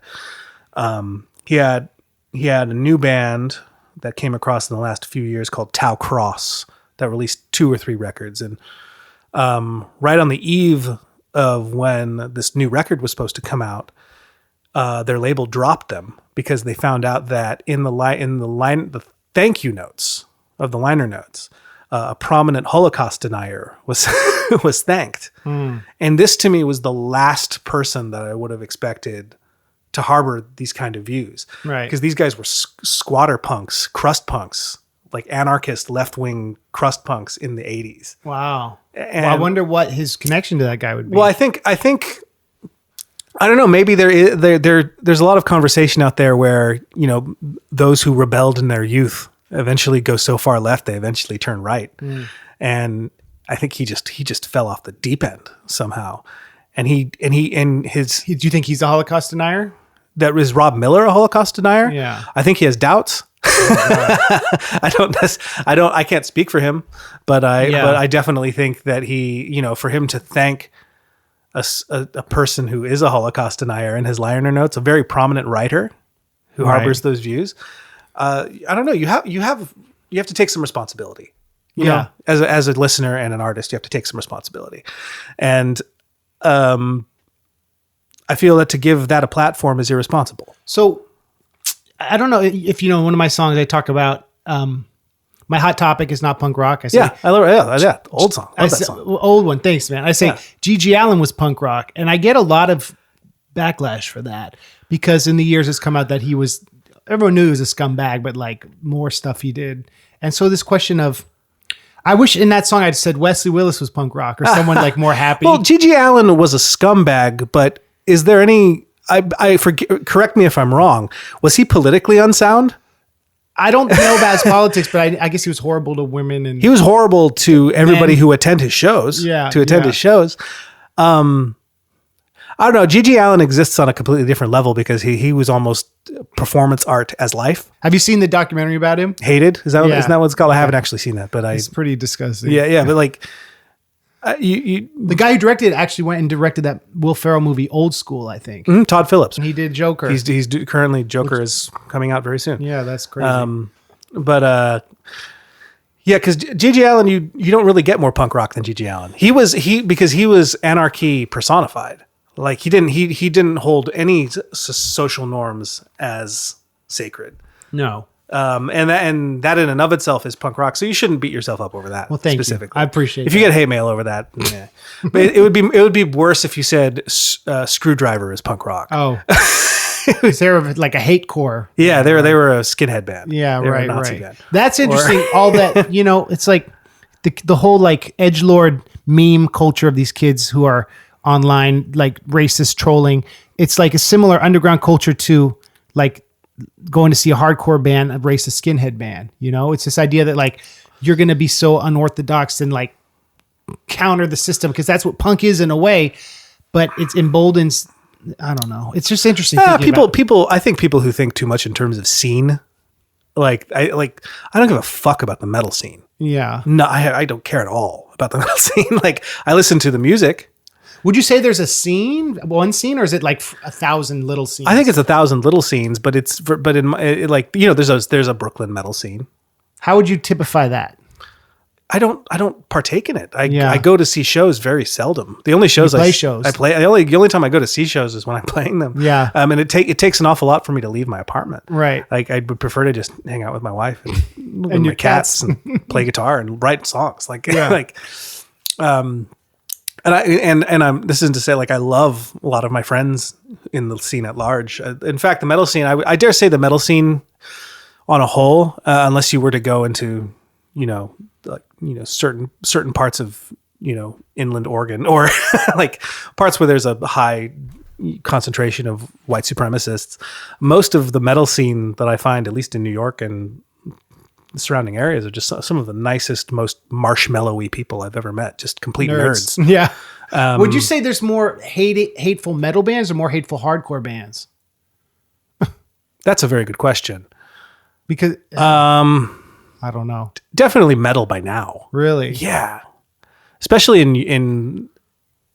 He had a new band that came across in the last few years called Tau Cross that released 2 or 3 records. And right on the eve of when this new record was supposed to come out, their label dropped them because they found out that in the thank you notes of the liner notes, a prominent Holocaust denier was was thanked. And this to me was the last person that I would have expected to harbor these kind of views. Right. Because these guys were squatter punks, crust punks, like anarchist left-wing crust punks in the 80s. Wow. And Well, I wonder what his connection to that guy would be. well, I think I don't know. Maybe there's a lot of conversation out there where, you know, those who rebelled in their youth eventually go so far left they eventually turn right. And I think he just fell off the deep end somehow. And his Do you think he's a Holocaust denier? that was Rob Miller, a Holocaust denier. Yeah. I think he has doubts. I can't speak for him, but I definitely think that he, you know, for him to thank a person who is a Holocaust denier in his liner notes, a very prominent writer who harbors those views. I don't know. You have to take some responsibility. You know, as a listener and an artist, you have to take some responsibility. And I feel that to give that a platform is irresponsible. So I don't know if you know, one of my songs I talk about, my hot topic is not punk rock. I say, Old song. Love that song. Old one. Thanks, man. I say G.G. Allin was punk rock, and I get a lot of backlash for that because in the years it's come out that everyone knew he was a scumbag, but like more stuff he did. And so this question of, I wish in that song I'd said Wesley Willis was punk rock or someone like more happy. Well, G.G. Allin was a scumbag, but is there any? Correct me if I'm wrong. Was he politically unsound? I don't know about his politics, but I guess he was horrible to women, and He was horrible to everybody who attend his shows. His shows. I don't know. G.G. Allin exists on a completely different level because he was almost performance art as life. Have you seen the documentary about him? Hated? Isn't that what it's called? I haven't actually seen that, but It's pretty disgusting. Yeah, but like The guy who directed it actually went and directed that Will Ferrell movie, Old School, I think. Todd Phillips. He did Joker. He's currently Joker is coming out very soon. Yeah, that's crazy. Because G.G. Allin, you don't really get more punk rock than G.G. Allin. Because he was anarchy personified. Like he didn't hold any social norms as sacred. No. And that in and of itself is punk rock. So you shouldn't beat yourself up over that. Well, thank specifically. you. I appreciate it. If you get hate mail over that, yeah. But it would be worse if you said Screwdriver is punk rock. Oh. Is there like a hate core? Yeah, they were a skinhead band. Yeah, they were right, a Nazi right. band. That's interesting. All that, it's like the whole like edgelord meme culture of these kids who are online, like racist trolling. It's like a similar underground culture to like going to see a hardcore band, a racist skinhead band. It's this idea that like you're going to be so unorthodox and like counter the system because that's what punk is in a way, but it's emboldens. I don't know. It's just interesting. I think people who think too much in terms of scene, I don't give a fuck about the metal scene. Yeah. No, I don't care at all about the metal scene. Like I listen to the music. Would you say there's one scene, or is it like 1,000 little scenes? I think it's 1,000 little scenes, but there's a Brooklyn metal scene. How would you typify that? I don't partake in it. I go to see shows very seldom. The only shows shows. I play, the only time I go to see shows is when I'm playing them. Yeah. And it takes an awful lot for me to leave my apartment. Right. Like I would prefer to just hang out with my wife and with your my cats and play guitar and write songs. This isn't to say like I love a lot of my friends in the scene at large. In fact, the metal scene, I dare say the metal scene on a whole, unless you were to go into, certain parts of, inland Oregon or like parts where there's a high concentration of white supremacists. Most of the metal scene that I find, at least in New York and the surrounding areas, are just some of the nicest, most marshmallowy people I've ever met. Just complete nerds. Yeah. Would you say there's more hateful metal bands or more hateful hardcore bands? That's a very good question. Because I don't know. Definitely metal by now. Really? Yeah. Especially in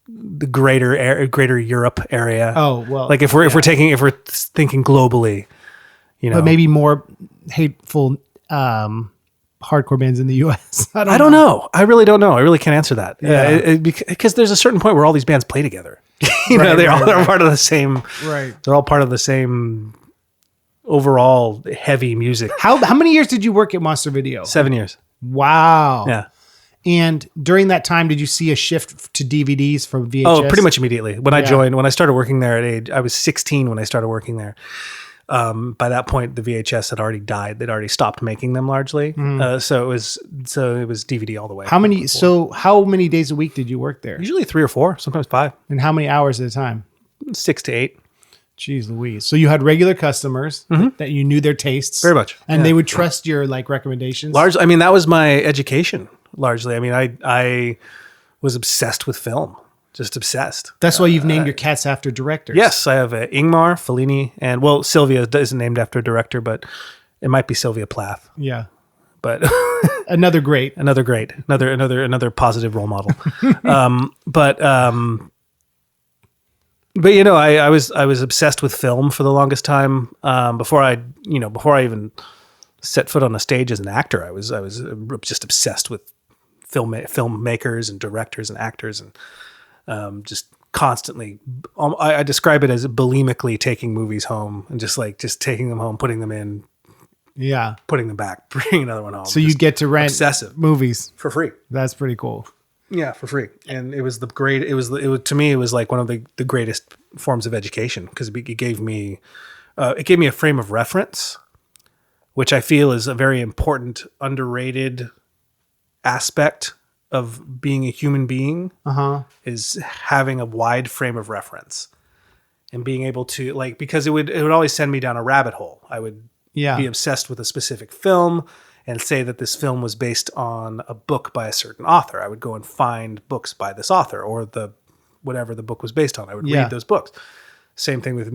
the greater Europe area. Oh, well. Like if we're thinking globally, but maybe more hateful hardcore bands in the US. I don't know. I really don't know. I really can't answer that. Yeah. Because there's a certain point where all these bands play together. They're all part of the same. Right. They're all part of the same overall heavy music. How many years did you work at Monster Video? 7 years. Wow. Yeah. And during that time, did you see a shift to DVDs from VHS? Oh, pretty much immediately. When I started working there I was 16 when I started working there. By that point, the VHS had already died. They'd already stopped making them largely. So it was DVD all the way. How many days a week did you work there? Usually 3 or 4, sometimes 5. And how many hours at a time? 6 to 8. Jeez Louise. So you had regular customers that you knew their tastes. Very much. And they would trust your recommendations. Largely, I mean, that was my education. Largely, I mean, I was obsessed with film. Just obsessed. That's why you've named your cats after directors. Yes, I have Ingmar, Fellini, and Sylvia isn't named after a director, but it might be Sylvia Plath. Yeah. But another positive role model. But I was obsessed with film for the longest time. Before I even set foot on a stage as an actor, I was just obsessed with filmmakers and directors and actors, and just constantly. I describe it as bulimically taking movies home and just taking them home, putting them in, putting them back, bringing another one home. So you get to rent obsessive movies for free. That's pretty cool. Yeah, for free. And it was to me, it was like one of the greatest forms of education because it gave me a frame of reference, which I feel is a very important, underrated aspect of being a human being, is having a wide frame of reference and being able to because it would always send me down a rabbit hole. I would be obsessed with a specific film and say that this film was based on a book by a certain author. I would go and find books by this author or whatever the book was based on. I would read those books. Same thing with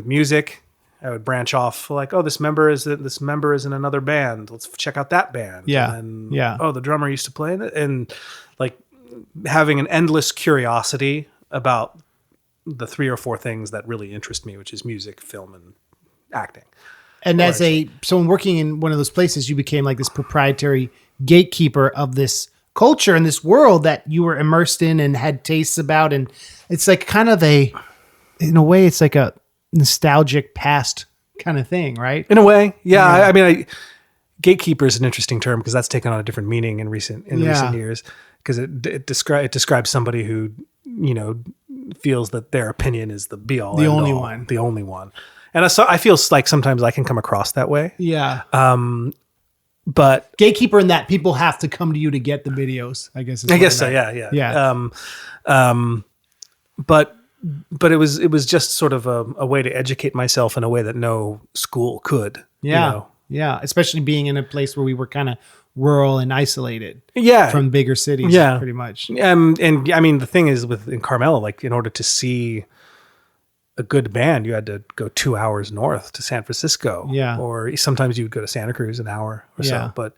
music. I would branch off this member is in another band. Let's check out that band. Yeah. And then, the drummer used to play in it. And having an endless curiosity about the 3 or 4 things that really interest me, which is music, film, and acting. And so in working in one of those places, you became like this proprietary gatekeeper of this culture and this world that you were immersed in and had tastes about. And it's like kind of in a way, it's like a nostalgic past kind of thing, right? In a way. Yeah. I mean, gatekeeper is an interesting term because that's taken on a different meaning in recent years because it describes somebody who, feels that their opinion is the be all, the only one. And I feel like sometimes I can come across that way. Yeah. But gatekeeper in that people have to come to you to get the videos, I guess. So. Yeah. But it was just sort of a way to educate myself in a way that no school could. Yeah. Yeah. Especially being in a place where we were kind of rural and isolated. Yeah. From bigger cities. Yeah. Pretty much. And I mean, the thing is in Carmel, in order to see a good band, you had to go 2 hours north to San Francisco. Yeah. Or sometimes you would go to Santa Cruz an hour or so. But,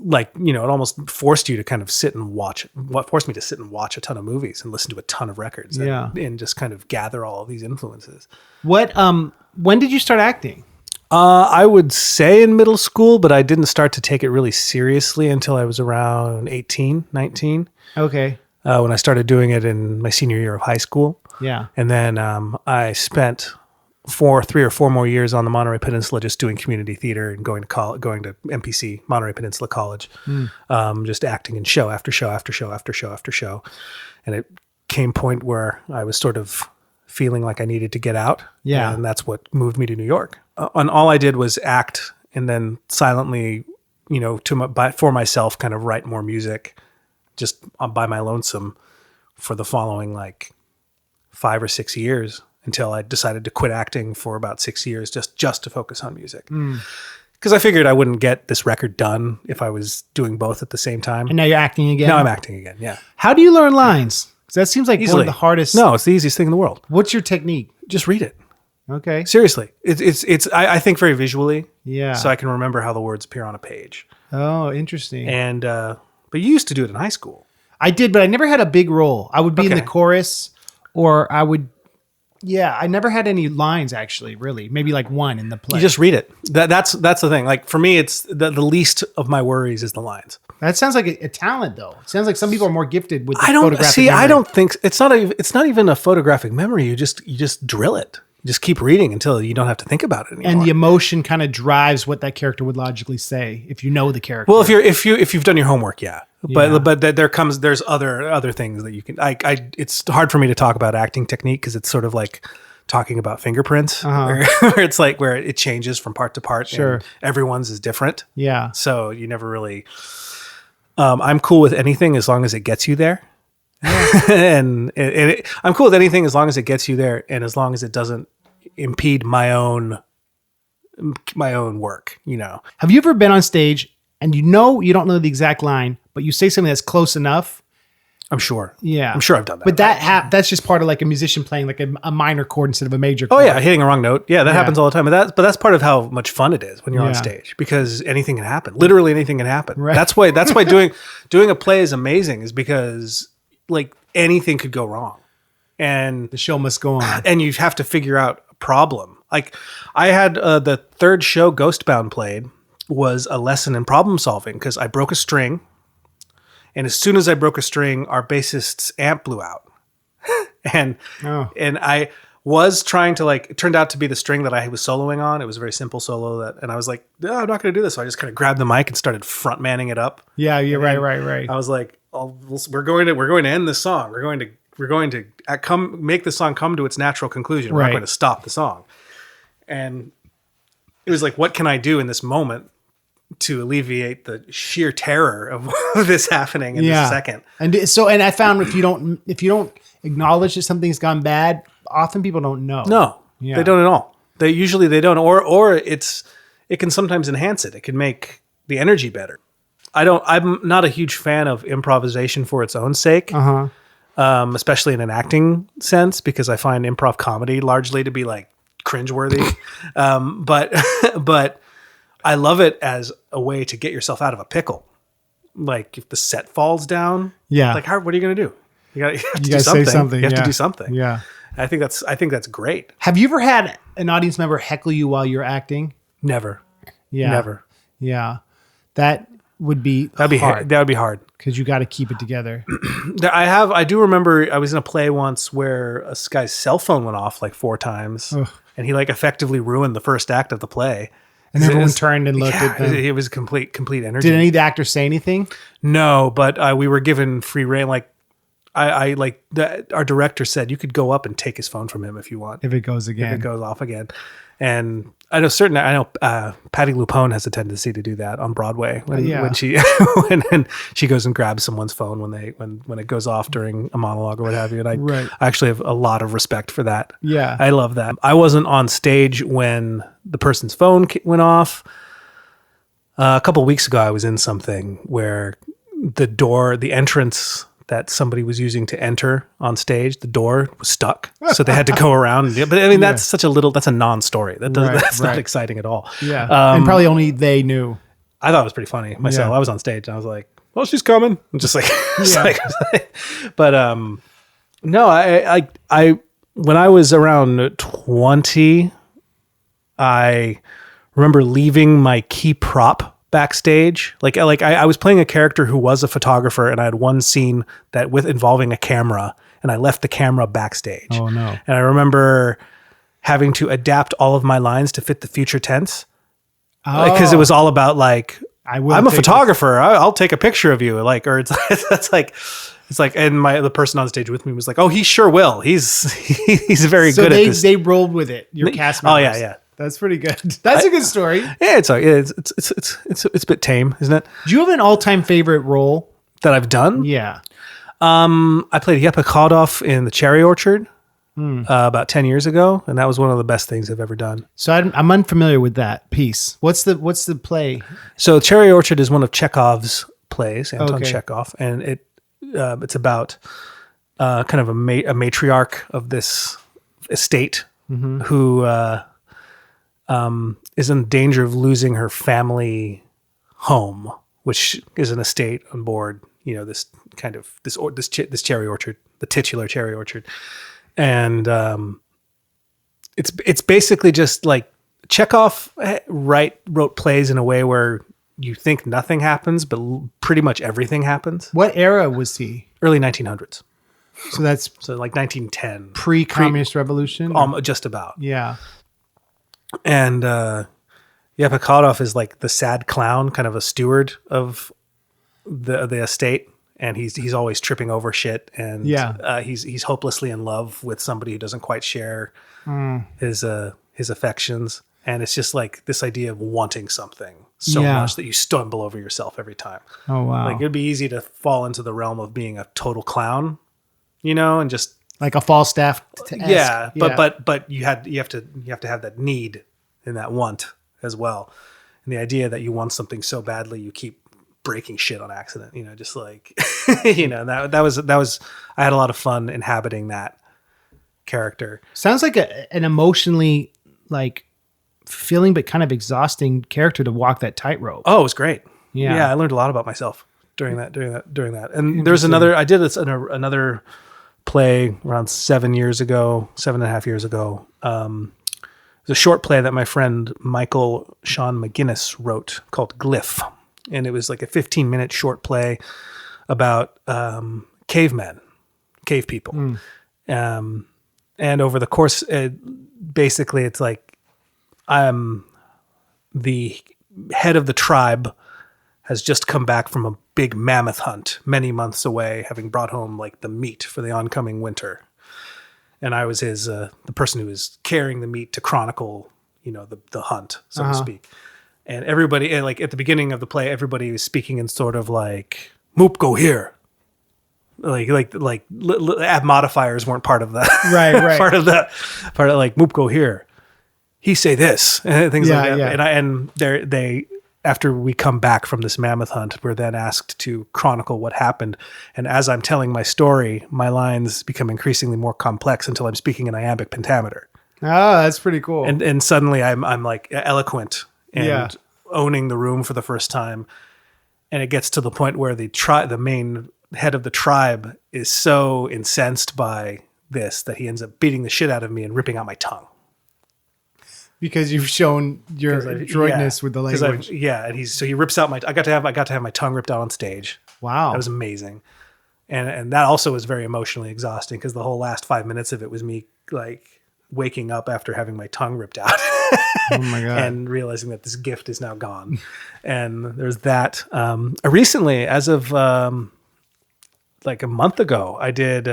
it almost forced you to kind of forced me to sit and watch a ton of movies and listen to a ton of records and just kind of gather all of these influences. When did you start acting? I would say in middle school, but I didn't start to take it really seriously until I was around 18, 19. Okay. When I started doing it in my senior year of high school. Yeah. And then I spent 3 or 4 more years on the Monterey Peninsula just doing community theater and going to MPC, Monterey Peninsula College, just acting in show after show after show after show after show. And it came a point where I was sort of feeling like I needed to get out. Yeah. And that's what moved me to New York. And all I did was act and then silently, for myself, kind of write more music just by my lonesome for the following 5 or 6 years until I decided to quit acting for about 6 years just to focus on music. Because I figured I wouldn't get this record done if I was doing both at the same time. And now you're acting again? Now I'm acting again, yeah. How do you learn lines? Because that seems like one of the hardest. No, it's the easiest thing in the world. What's your technique? Just read it. Okay. Seriously, I think very visually. Yeah. So I can remember how the words appear on a page. Oh, interesting. And but you used to do it in high school. I did, but I never had a big role. I would be in the Okay. chorus, or I would. Yeah, I never had any lines actually. Really, maybe like one in the play. You just read it. That's the thing. Like for me, it's the least of my worries is the lines. That sounds like a talent, though. It sounds like some people are more gifted with. The I don't photographic see. memory. I don't think it's not even a photographic memory. You just drill it. You just keep reading until you don't have to think about it anymore. And the emotion kind of drives what that character would logically say if you know the character. Well, if you've done your homework, yeah. Yeah. But there's other things that you can. It's hard for me to talk about acting technique because it's sort of like talking about fingerprints, where it's like where it changes from part to part. Sure. And everyone's is different. Yeah. So you never really. I'm cool with anything as long as it gets you there. and I'm cool with anything as long as it gets you there, and as long as it doesn't impede my own work. You know. Have you ever been on stage and you don't know the exact line, but you say something that's close enough? I'm sure. Yeah. I'm sure I've done that. But that's just part of like a musician playing like a minor chord instead of a major Oh chord. yeah, hitting a wrong note. Yeah, that happens all the time. But that's part of how much fun it is when you're on Yeah. stage because anything can happen. Literally anything can happen. Right. That's why doing a play is amazing is because like anything could go wrong. And The show must go on. and you have to figure out a problem. Like I had the third show Ghostbound played was a lesson in problem solving because I broke a string. And as soon as I broke a string, our bassist's amp blew out. and I was trying to it turned out to be the string that I was soloing on. It was a very simple solo and I was like, no, I'm not going to do this. So I just kind of grabbed the mic and started frontmanning it up. Yeah, you're right. I was like, we're going to end this song. We're going to make the song come to its natural conclusion. We're not Right. going to stop the song. And it was like, what can I do in this moment to alleviate the sheer terror of this happening in this second? And And I found if you don't acknowledge that something's gone bad, often people don't know. no, Yeah. they don't at all. They don't, or it can sometimes enhance it. It can make the energy better. I'm not a huge fan of improvisation for its own sake. Especially in an acting sense, because I find improv comedy largely to be like cringeworthy. But I love it as a way to get yourself out of a pickle. Like if the set falls down, Yeah. like what are you going to do? You have to do gotta something. say something. You have Yeah. to do something. Yeah. I think that's great. Have you ever had an audience member heckle you while you're acting? Never. Yeah. Never. Yeah. That would be That would be hard. because you got to keep it together. I do remember I was in a play once where a guy's cell phone went off like 4 times and he like effectively ruined the first act of the play. And everyone turned and looked at them. It was complete energy. Did any of the actors say anything? No, but we were given free rein. Like our director said, you could go up and take his phone from him if you want. If it goes If again. it goes off again. And I know Patty Lupone has a tendency to do that on Broadway when she when she goes and grabs someone's phone when it goes off during a monologue or what have you. And I actually have a lot of respect for that. Yeah. I love that. I wasn't on stage when the person's phone went off. A couple of weeks ago, I was in something where the entrance that somebody was using to enter on stage, the door was stuck. So they had to go around. But I mean, that's a non-story. That's not exciting at all. Yeah. And probably only they knew. I thought it was pretty funny myself. Yeah. I was on stage and I was like, well, she's coming. I'm just like, but no, I when I was around 20, I remember leaving my key prop backstage. I was playing a character who was a photographer and I had one scene involving a camera and I left the camera backstage. Oh no. And I remember having to adapt all of my lines to fit the future tense. Because it was all about I'm a photographer. I'll take a picture of you. Or it's like, and the person on stage with me was like, oh, he sure will. He's very good at this. So they rolled with it. Your cast members. Oh yeah. That's pretty good. That's a good story. Yeah, it's a bit tame, isn't it? Do you have an all-time favorite role? That I've done? Yeah. I played Yepa Kodov in The Cherry Orchard about 10 years ago, and that was one of the best things I've ever done. So I'm unfamiliar with that piece. What's the play? So Cherry Orchard is one of Chekhov's plays, Anton Okay. Chekhov, and it's about kind of a matriarch of this estate who is in danger of losing her family home, which is an estate on board, this cherry orchard, the titular cherry orchard. And it's basically just like Chekhov wrote plays in a way where you think nothing happens, but pretty much everything happens. What era was he? Early 1900s. So that's like 1910. Pre-communist revolution? Just about. Yeah. And Yapakhodov is like the sad clown, kind of a steward of the estate. And he's always tripping over shit. And he's hopelessly in love with somebody who doesn't quite share his affections. And it's just like this idea of wanting something so much that you stumble over yourself every time. Oh, wow. Like it'd be easy to fall into the realm of being a total clown, and just like a Falstaff. But you have to have that need and that want as well. And the idea that you want something so badly, you keep breaking shit on accident, just like, that was, I had a lot of fun inhabiting that character. Sounds like an emotionally like fulfilling but kind of exhausting character to walk that tightrope. Oh, it was great. Yeah. I learned a lot about myself during that. And there's another play around 7.5 years ago. It was a short play that my friend Michael Sean McGinnis wrote called Glyph. And it was like a 15-minute short play about cavemen, cave people. And over the course, basically it's like, the head of the tribe has just come back from a big mammoth hunt many months away, having brought home like the meat for the oncoming winter. And I was the person who was carrying the meat to chronicle, the hunt, so to speak. And everybody, like at the beginning of the play, everybody was speaking in sort of like, "Moop, go here." Like ab modifiers weren't part of that. Right. part of like, "Moop, go here." He say this and things like that. Yeah. And they after we come back from this mammoth hunt, we're then asked to chronicle what happened. And as I'm telling my story, my lines become increasingly more complex until I'm speaking in iambic pentameter. Oh, that's pretty cool. And suddenly I'm like eloquent and owning the room for the first time. And it gets to the point where the main head of the tribe is so incensed by this that he ends up beating the shit out of me and ripping out my tongue. Because you've shown your adroitness with the language. And he rips out I got to have my tongue ripped out on stage. Wow. That was amazing. And that also was very emotionally exhausting because the whole last 5 minutes of it was me like waking up after having my tongue ripped out. Oh my God. And realizing that this gift is now gone. And there's that. Recently, as of like a month ago, I did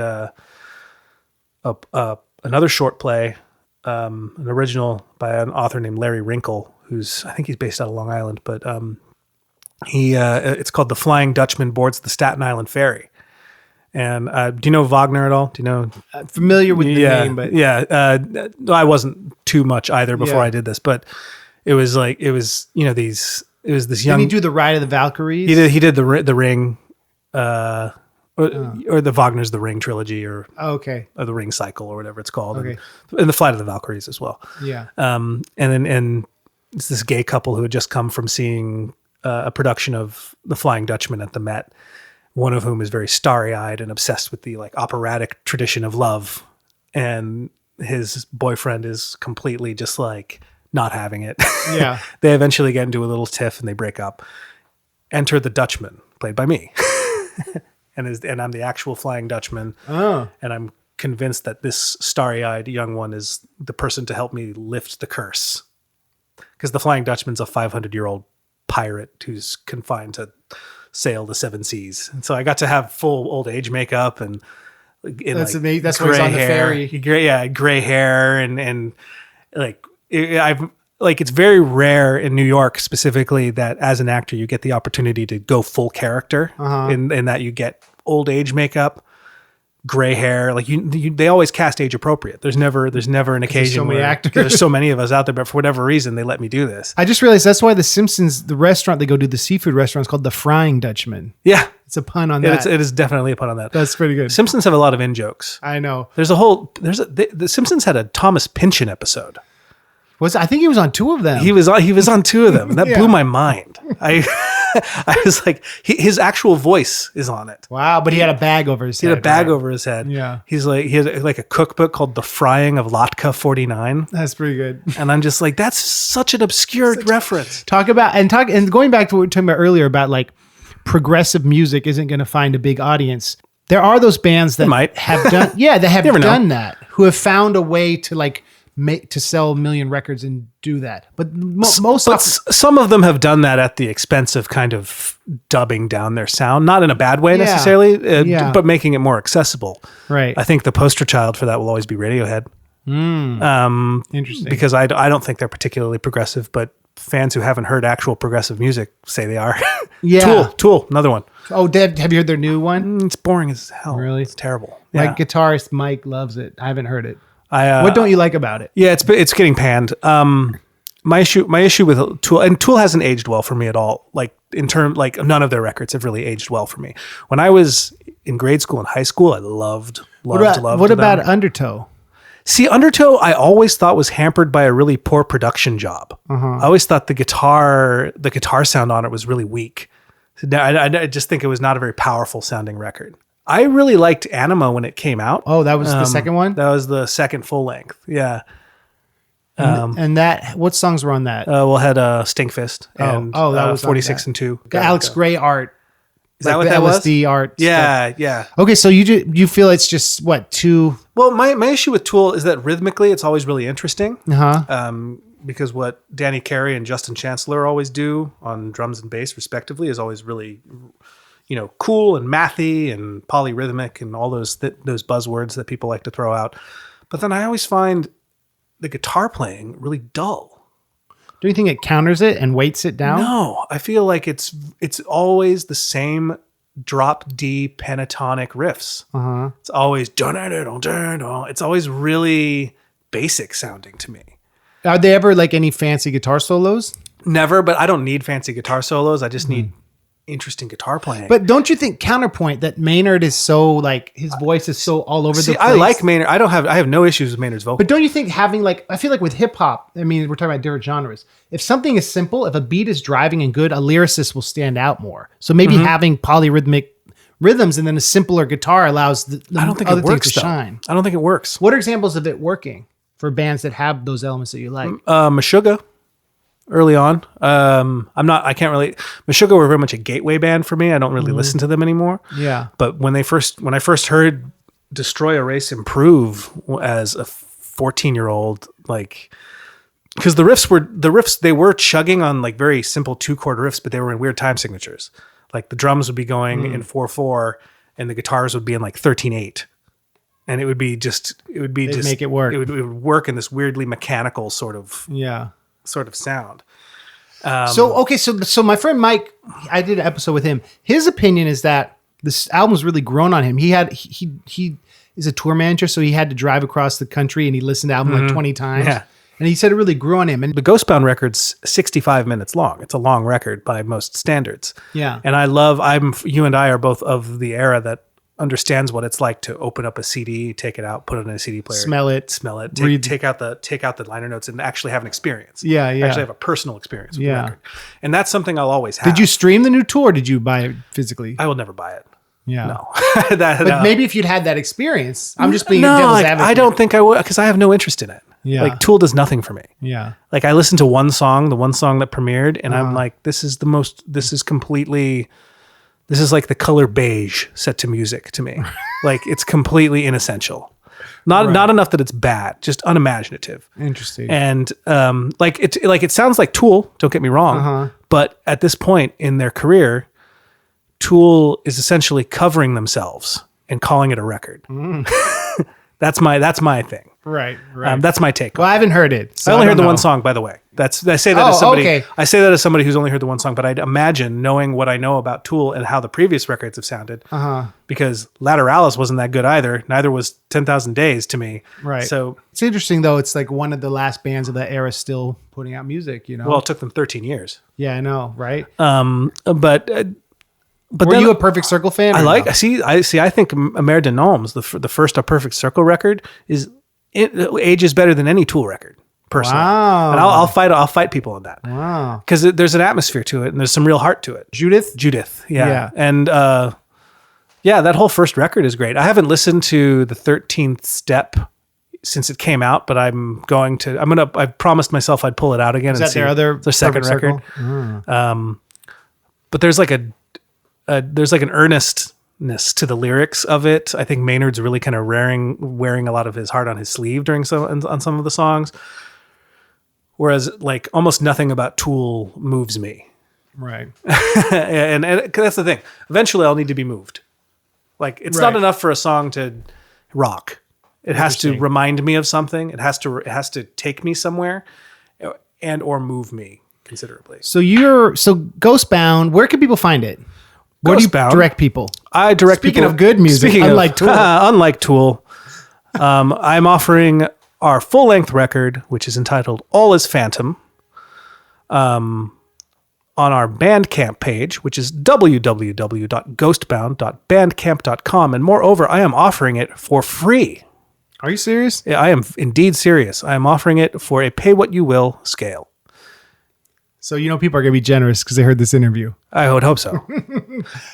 another short play, an original by an author named Larry Wrinkle, I think he's based out of Long Island, but it's called The Flying Dutchman Boards the Staten Island Ferry. And do you know Wagner at all? Do you know? I'm familiar with the name, but I wasn't too much either before I did this, but it was this young. Did he do the Ride of the Valkyries? He did the Ring, or the Wagner's The Ring trilogy, or the Ring cycle, or whatever it's called, and the Flight of the Valkyries as well. Yeah. And it's this gay couple who had just come from seeing a production of The Flying Dutchman at the Met. One of whom is very starry-eyed and obsessed with the like operatic tradition of love, and his boyfriend is completely just like not having it. Yeah. They eventually get into a little tiff and they break up. Enter the Dutchman, played by me. And I'm the actual Flying Dutchman. Oh. And I'm convinced that this starry-eyed young one is the person to help me lift the curse. Because the Flying Dutchman's a 500-year-old pirate who's confined to sail the seven seas. And so I got to have full old age makeup and that's amazing. That's why he's on the ferry. Gray hair and it's very rare in New York specifically that as an actor you get the opportunity to go full character in that you get old age makeup, gray hair. Like they always cast age appropriate. There's never an occasion so many where actors. There's so many of us out there, but for whatever reason they let me do this. I just realized that's why the Simpsons, the restaurant they go to, the seafood restaurant, is called the Frying Dutchman. Yeah. It's a pun on that. It is definitely a pun on that. That's pretty good. Simpsons have a lot of in-jokes. I know. The Simpsons had a Thomas Pynchon episode. I think he was on two of them. He was on two of them. And that Yeah. blew my mind. I was like, his actual voice is on it. Wow, but he had a bag over his head. He had a bag right? over his head. Yeah. He had like a cookbook called The Frying of Latka 49. That's pretty good. And I'm just like, that's such an obscure reference. And going back to what we were talking about earlier about like progressive music isn't going to find a big audience. There are those bands that have done, done that, who have found a way to like to sell 1 million records and do that. But some of them have done that at the expense of kind of dubbing down their sound, not in a bad way necessarily, but making it more accessible. Right. I think the poster child for that will always be Radiohead. Interesting. Because I don't think they're particularly progressive, but fans who haven't heard actual progressive music say they are. Yeah. Tool, another one. Oh, Deb, have you heard their new one? It's boring as hell. Really? It's terrible. My Yeah. guitarist Mike loves it. I haven't heard it. What don't you like about it? Yeah, it's getting panned. My issue with Tool, and Tool hasn't aged well for me at all. Like none of their records have really aged well for me. When I was in grade school and high school, I loved. What about Undertow? See, Undertow, I always thought was hampered by a really poor production job. I always thought the guitar sound on it was really weak. I just think it was not a very powerful sounding record. I really liked Anima when it came out. Oh, that was the second one? That was the second full length. Yeah. And that, what songs were on that? Had Stinkfist and that was 46 and 2. The Alex Gray art. Is that what that was? LSD art. Yeah, stuff. yeah. Okay, so you feel it's just too... Well, my issue with Tool is that rhythmically it's always really interesting. Uh-huh. Because what Danny Carey and Justin Chancellor always do on drums and bass respectively is always really, cool and mathy and polyrhythmic and all those buzzwords that people like to throw out. But then I always find the guitar playing really dull. Do you think it counters it and weights it down? No, I feel like it's always the same drop D pentatonic riffs. Uh-huh. It's always it's always really basic sounding to me. Are there ever like any fancy guitar solos? Never, but I don't need fancy guitar solos. I just need interesting guitar playing. But don't you think counterpoint that Maynard is so like his voice is so all over the place? I like Maynard. I have no issues with Maynard's vocal. But don't you think having I feel like with hip hop, I mean, we're talking about different genres. If something is simple, if a beat is driving and good, a lyricist will stand out more. So maybe having polyrhythmic rhythms and then a simpler guitar allows the I don't think other it works things to though. shine. I don't think it works. What are examples of it working for bands that have those elements that you like? Meshuggah. Early on, Meshuggah were very much a gateway band for me. I don't really listen to them anymore. Yeah. But when I first heard Destroy Erase Improve as a 14-year-old, because the riffs they were chugging on like very simple 2-chord riffs, but they were in weird time signatures. Like the drums would be going in 4/4 and the guitars would be in like 13/8. And it would make it work. It would work in this weirdly mechanical sort of sound. So my friend Mike, I did an episode with him. His opinion is that this album's really grown on him. He is a tour manager, so he had to drive across the country and he listened to the album like 20 times. Yeah. And he said it really grew on him. And the Ghostbound record's 65 minutes long. It's a long record by most standards. Yeah. And you and I are both of the era that understands what it's like to open up a CD, take it out, put it in a CD player, smell it, take out the liner notes, and actually have an experience. Yeah. Actually have a personal experience with the record. And that's something I'll always have. Did you stream the new Tool or did you buy it physically? I will never buy it. Yeah. No. But maybe if you'd had that experience, I'm just being devil's advocate. I don't think I would, because I have no interest in it. Yeah. Like Tool does nothing for me. Yeah. Like I listened to the one song that premiered, and I'm like, this is like the color beige set to music to me. Like it's completely inessential. Not enough that it's bad, just unimaginative. Interesting. And it sounds like Tool, don't get me wrong, but at this point in their career, Tool is essentially covering themselves and calling it a record. That's my thing. Right. That's my take. Well, I haven't heard it. So I only heard the one song, by the way. I say that as somebody. Okay. I say that as somebody who's only heard the one song, but I'd imagine, knowing what I know about Tool and how the previous records have sounded, because Lateralis wasn't that good either. Neither was 10,000 Days to me. Right. So it's interesting though. It's like one of the last bands of that era still putting out music. Well, it took them 13 years. Yeah, I know. Right. But But Were then you a Perfect Circle fan? I or like no? I think Amer de Noms, the first A Perfect Circle record, it ages better than any Tool record. Personally, Wow. and I'll fight people on that. Wow. Because there's an atmosphere to it and there's some real heart to it. Judith, yeah. Yeah. And that whole first record is great. I haven't listened to the 13th Step since it came out, but I promised myself I'd pull it out again. Is that their second record? But there's like an earnestness to the lyrics of it. I think Maynard's really kind of wearing a lot of his heart on his sleeve on some of the songs. Whereas like almost nothing about Tool moves me. Right. and that's the thing. Eventually I'll need to be moved. Like it's not enough for a song to rock. It has to remind me of something. It has to take me somewhere and or move me considerably. So Ghostbound, where can people find it? Where do you direct people? I direct Speaking people. of good music, unlike Tool. Unlike Tool, I'm offering our full-length record, which is entitled All Is Phantom, on our Bandcamp page, which is www.ghostbound.bandcamp.com. And moreover, I am offering it for free. Are you serious? Yeah, I am indeed serious. I am offering it for a pay-what-you-will scale. So people are going to be generous because they heard this interview. I would hope so.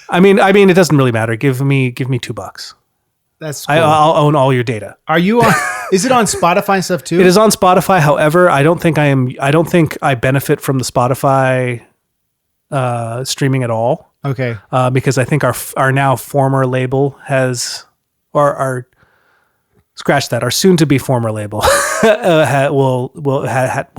I mean, it doesn't really matter. Give me $2. That's cool. I'll own all your data. Are you on? Is it on Spotify and stuff too? It is on Spotify. However, I don't think I benefit from the Spotify streaming at all. Okay. Because I think our now former label has, or our scratch that, our soon to be former label would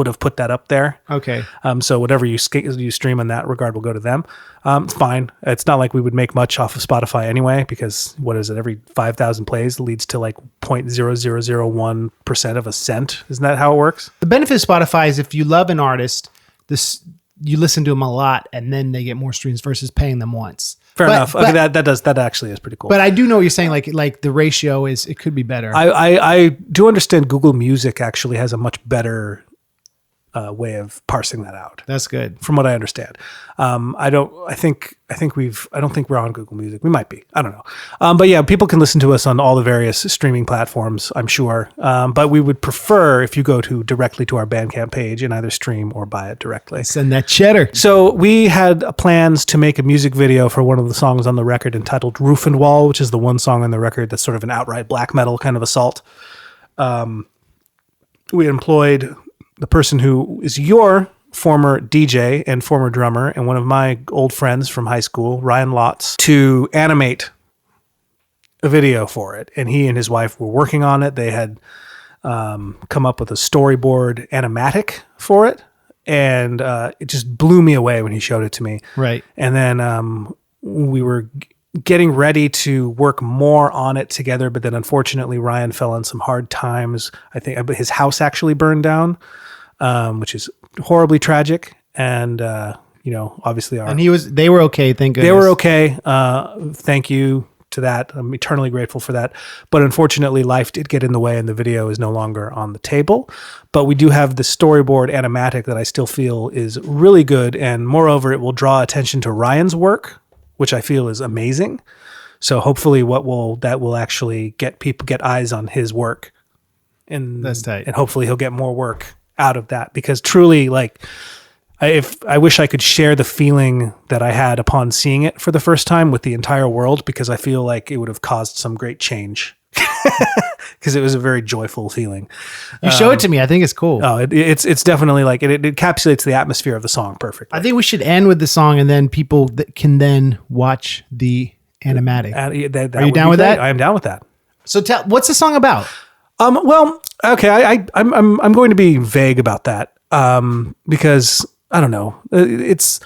have put that up there. Okay. So whatever you stream in that regard will go to them. It's fine. It's not like we would make much off of Spotify anyway, because what is it? Every 5,000 plays leads to like 0.0001% of a cent. Isn't that how it works? The benefit of Spotify is if you love an artist, you listen to them a lot and then they get more streams versus paying them once. Fair enough. Okay, that actually is pretty cool. But I do know what you're saying. Like the ratio it could be better. I do understand Google Music actually has a much better way of parsing that out. That's good. From what I understand. I don't think we're on Google Music. We might be. I don't know. But yeah, people can listen to us on all the various streaming platforms, I'm sure. But we would prefer if you go directly to our Bandcamp page and either stream or buy it directly. Send that cheddar. So we had plans to make a music video for one of the songs on the record entitled Roof and Wall, which is the one song on the record that's sort of an outright black metal kind of assault. We employed the person who is your former DJ and former drummer and one of my old friends from high school, Ryan Lotz, to animate a video for it. And he and his wife were working on it. They had come up with a storyboard animatic for it. And it just blew me away when he showed it to me. Right. And then we were getting ready to work more on it together. But then unfortunately, Ryan fell on some hard times. I think his house actually burned down. Which is horribly tragic, and obviously they were okay. Thank goodness. They were okay. Thank you to that. I'm eternally grateful for that. But unfortunately, life did get in the way, and the video is no longer on the table. But we do have the storyboard animatic that I still feel is really good, and moreover, it will draw attention to Ryan's work, which I feel is amazing. So hopefully, that will actually get eyes on his work, and that's tight. And hopefully, he'll get more work out of that, because truly, like, I wish I could share the feeling that I had upon seeing it for the first time with the entire world, because I feel like it would have caused some great change, because it was a very joyful feeling. You show it to me. I think it's cool. Oh, it's definitely like it encapsulates the atmosphere of the song perfectly. I think we should end with the song, and then people can then watch the animatic. Are you down with that? I am down with that. So what's the song about? Well, okay, I'm going to be vague about that, because I don't know. The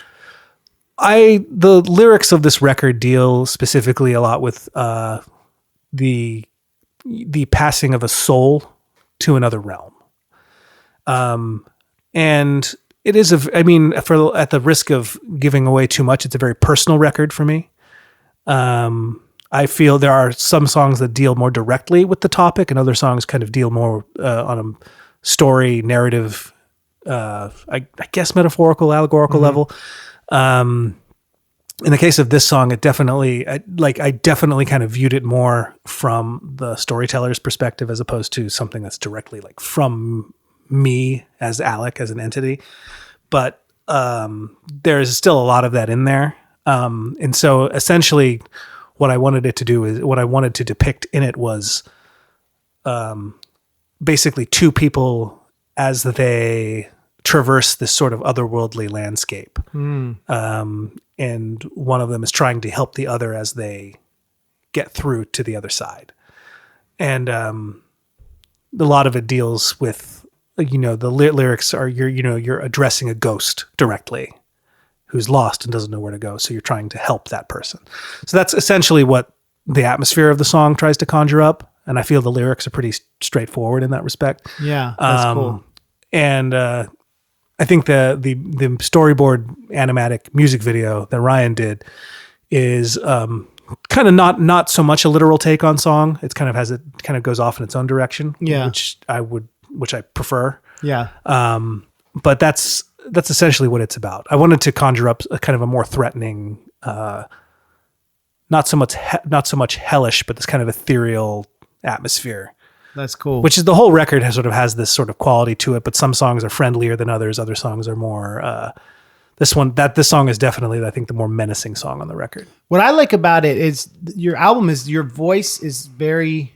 lyrics of this record deal specifically a lot with the passing of a soul to another realm, and it is at the risk of giving away too much, it's a very personal record for me. I feel there are some songs that deal more directly with the topic, and other songs kind of deal more on a story, narrative, I guess metaphorical, allegorical level. in the case of this song, it definitely, I definitely kind of viewed it more from the storyteller's perspective as opposed to something that's directly like from me as Alec, as an entity. But there's still a lot of that in there. And so essentially what I wanted it to do is what I wanted to depict in it was basically two people as they traverse this sort of otherworldly landscape. And one of them is trying to help the other as they get through to the other side. And a lot of it deals with, the lyrics are, you're addressing a ghost directly who's lost and doesn't know where to go. So you're trying to help that person. So that's essentially what the atmosphere of the song tries to conjure up. And I feel the lyrics are pretty straightforward in that respect. Yeah, that's cool. And I think the storyboard animatic music video that Ryan did is kind of not so much a literal take on song. It kind of goes off in its own direction. Yeah, which I prefer. Yeah. But that's essentially what it's about. I wanted to conjure up a kind of a more threatening, not so much hellish, but this kind of ethereal atmosphere. That's cool. Which is the whole record has this sort of quality to it, but some songs are friendlier than others. Other songs are more, this song is definitely, I think, the more menacing song on the record. What I like about it is your voice is the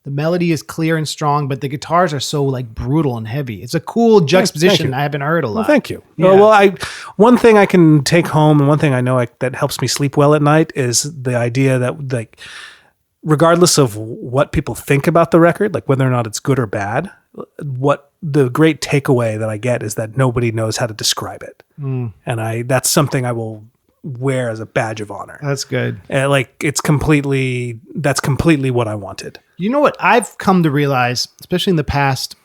melody is clear and strong, but the guitars are so like brutal and heavy. It's a cool juxtaposition I haven't heard a lot. Well, thank you. Yeah. Well, one thing I can take home and one thing I know that helps me sleep well at night is the idea that like, regardless of what people think about the record, like whether or not it's good or bad, what the great takeaway that I get is that nobody knows how to describe it. And that's something I will wear as a badge of honor. That's good. That's completely what I wanted. You know what I've come to realize, especially in the past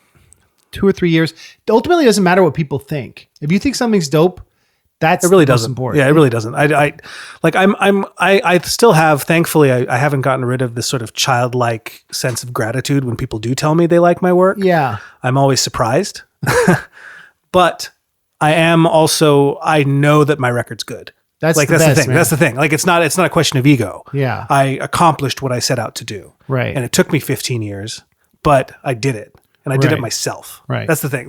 2 or 3 years, it ultimately doesn't matter what people think. If you think something's dope, it really doesn't. Important. Yeah, it really doesn't. I still have, thankfully, I haven't gotten rid of this sort of childlike sense of gratitude when people do tell me they like my work. Yeah. I'm always surprised, but I know that my record's good. That's the thing. Man. That's the thing. Like, it's not a question of ego. Yeah. I accomplished what I set out to do. Right. And it took me 15 years, but I did it and I did it myself. Right. That's the thing.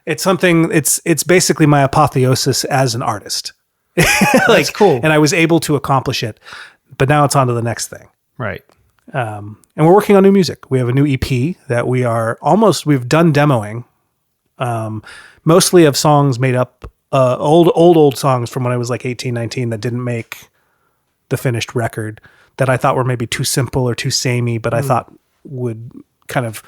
It's something, it's basically my apotheosis as an artist. That's cool. And I was able to accomplish it, but now it's on to the next thing. Right. And we're working on new music. We have a new EP that we've done demoing, mostly of songs made up, old songs from when I was like 18, 19 that didn't make the finished record that I thought were maybe too simple or too samey, but I thought would kind of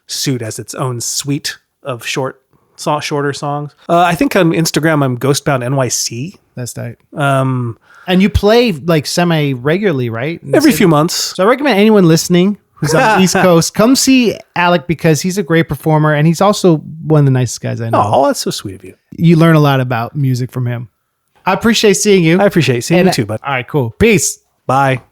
suit as its own suite of shorter songs. I think on Instagram I'm Ghostbound NYC. That's tight. And you play like semi regularly, right? Every few months. So I recommend anyone listening who's on the East Coast, come see Alec because he's a great performer and he's also one of the nicest guys I know. Oh, that's so sweet of you. You learn a lot about music from him. I appreciate seeing you. I appreciate seeing you too, bud. All right, cool. Peace. Bye.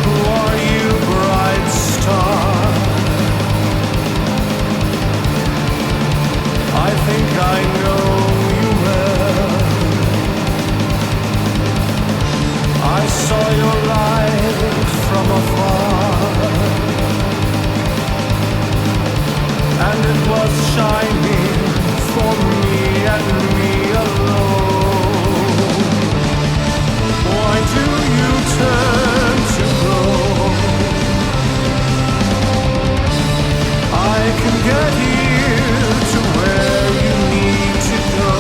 Who are you, bright star? I know you well. I saw your light from afar, and it was shining for me and me alone. Why do you turn to go? I can get here to where you need to go.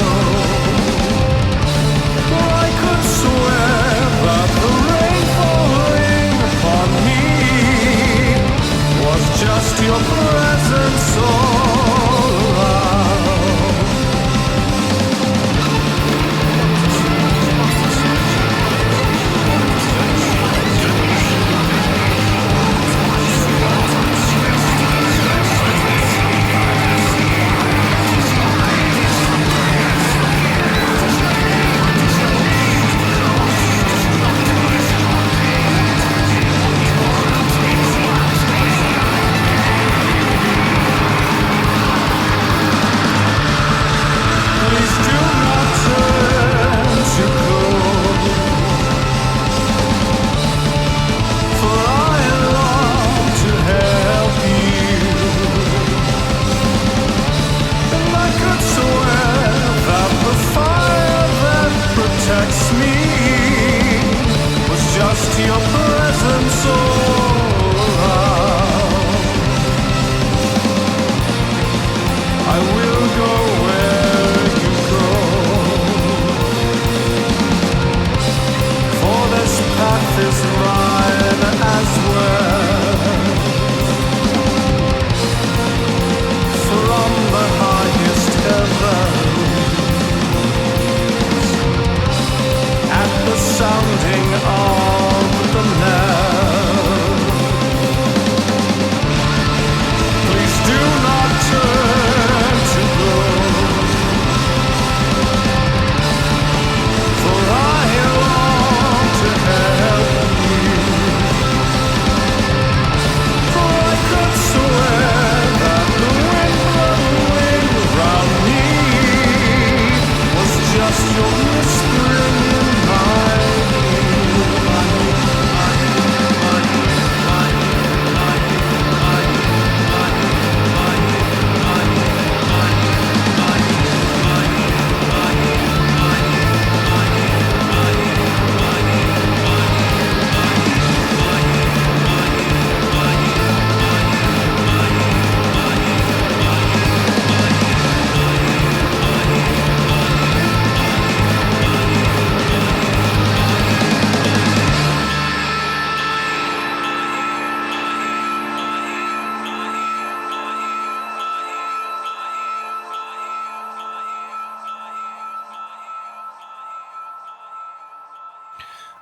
I could swear that the rain falling upon me was just your presence all around. Please do not turn to go, for I long to help you, and I could swear that the fire that protects me was just your presence all around. I will go where you go, for this path is mine as well. From the highest heavens, at the sounding of the knell, please do not turn to go, for I long to help you. For I could swear that the wind blowing around me was just your whispering in my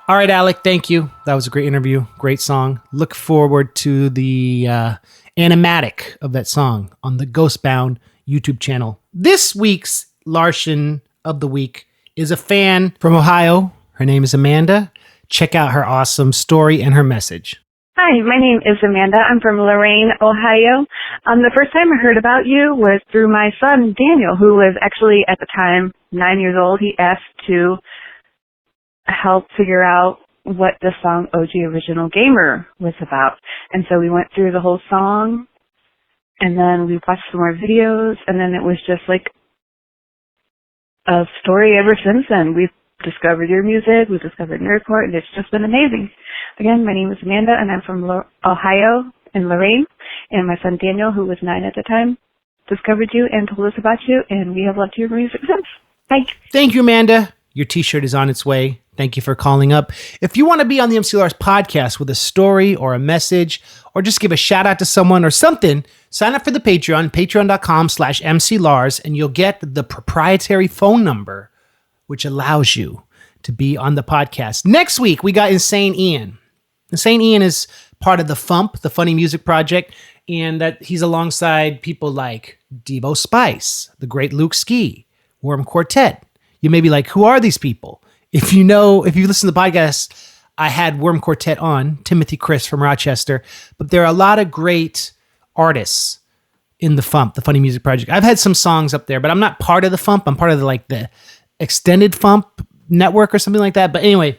All right, Alec, thank you. That was a great interview. Great song. Look forward to the animatic of that song on the Ghostbound YouTube channel. This week's Larson of the Week is a fan from Ohio. Her name is Amanda. Check out her awesome story and her message. Hi, my name is Amanda. I'm from Lorain, Ohio. The first time I heard about you was through my son, Daniel, who was actually at the time 9 years old. He asked to help figure out what the song OG Original Gamer was about. And so we went through the whole song, and then we watched some more videos, and then it was just like a story ever since then. We've discovered your music, we've discovered Nerdport, and it's just been amazing. Again, my name is Amanda, and I'm from Ohio in Lorain, and my son Daniel, who was 9 at the time, discovered you and told us about you, and we have loved your music since. Bye. Thank you, Amanda. Your t-shirt is on its way. Thank you for calling up. If you want to be on the MC Lars podcast with a story or a message, or just give a shout out to someone or something, sign up for the Patreon, patreon.com/MCLars, and you'll get the proprietary phone number, which allows you to be on the podcast. Next week, we got Insane Ian. Insane Ian is part of the FUMP, the Funny Music Project, and that he's alongside people like Devo Spice, the great Luke Ski, Worm Quartet. You may be like, who are these people? If you listen to the podcast, I had Worm Quartet on, Timothy Chris from Rochester, but there are a lot of great artists in the Fump, the Funny Music Project. I've had some songs up there, but I'm not part of the Fump. I'm part of the extended Fump network or something like that. But anyway,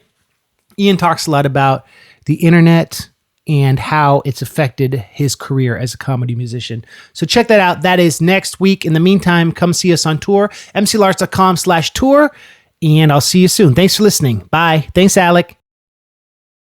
Ian talks a lot about the internet and how it's affected his career as a comedy musician. So check that out. That is next week. In the meantime, come see us on tour, mclars.com/tour, and I'll see you soon. Thanks for listening. Bye. Thanks, Alec.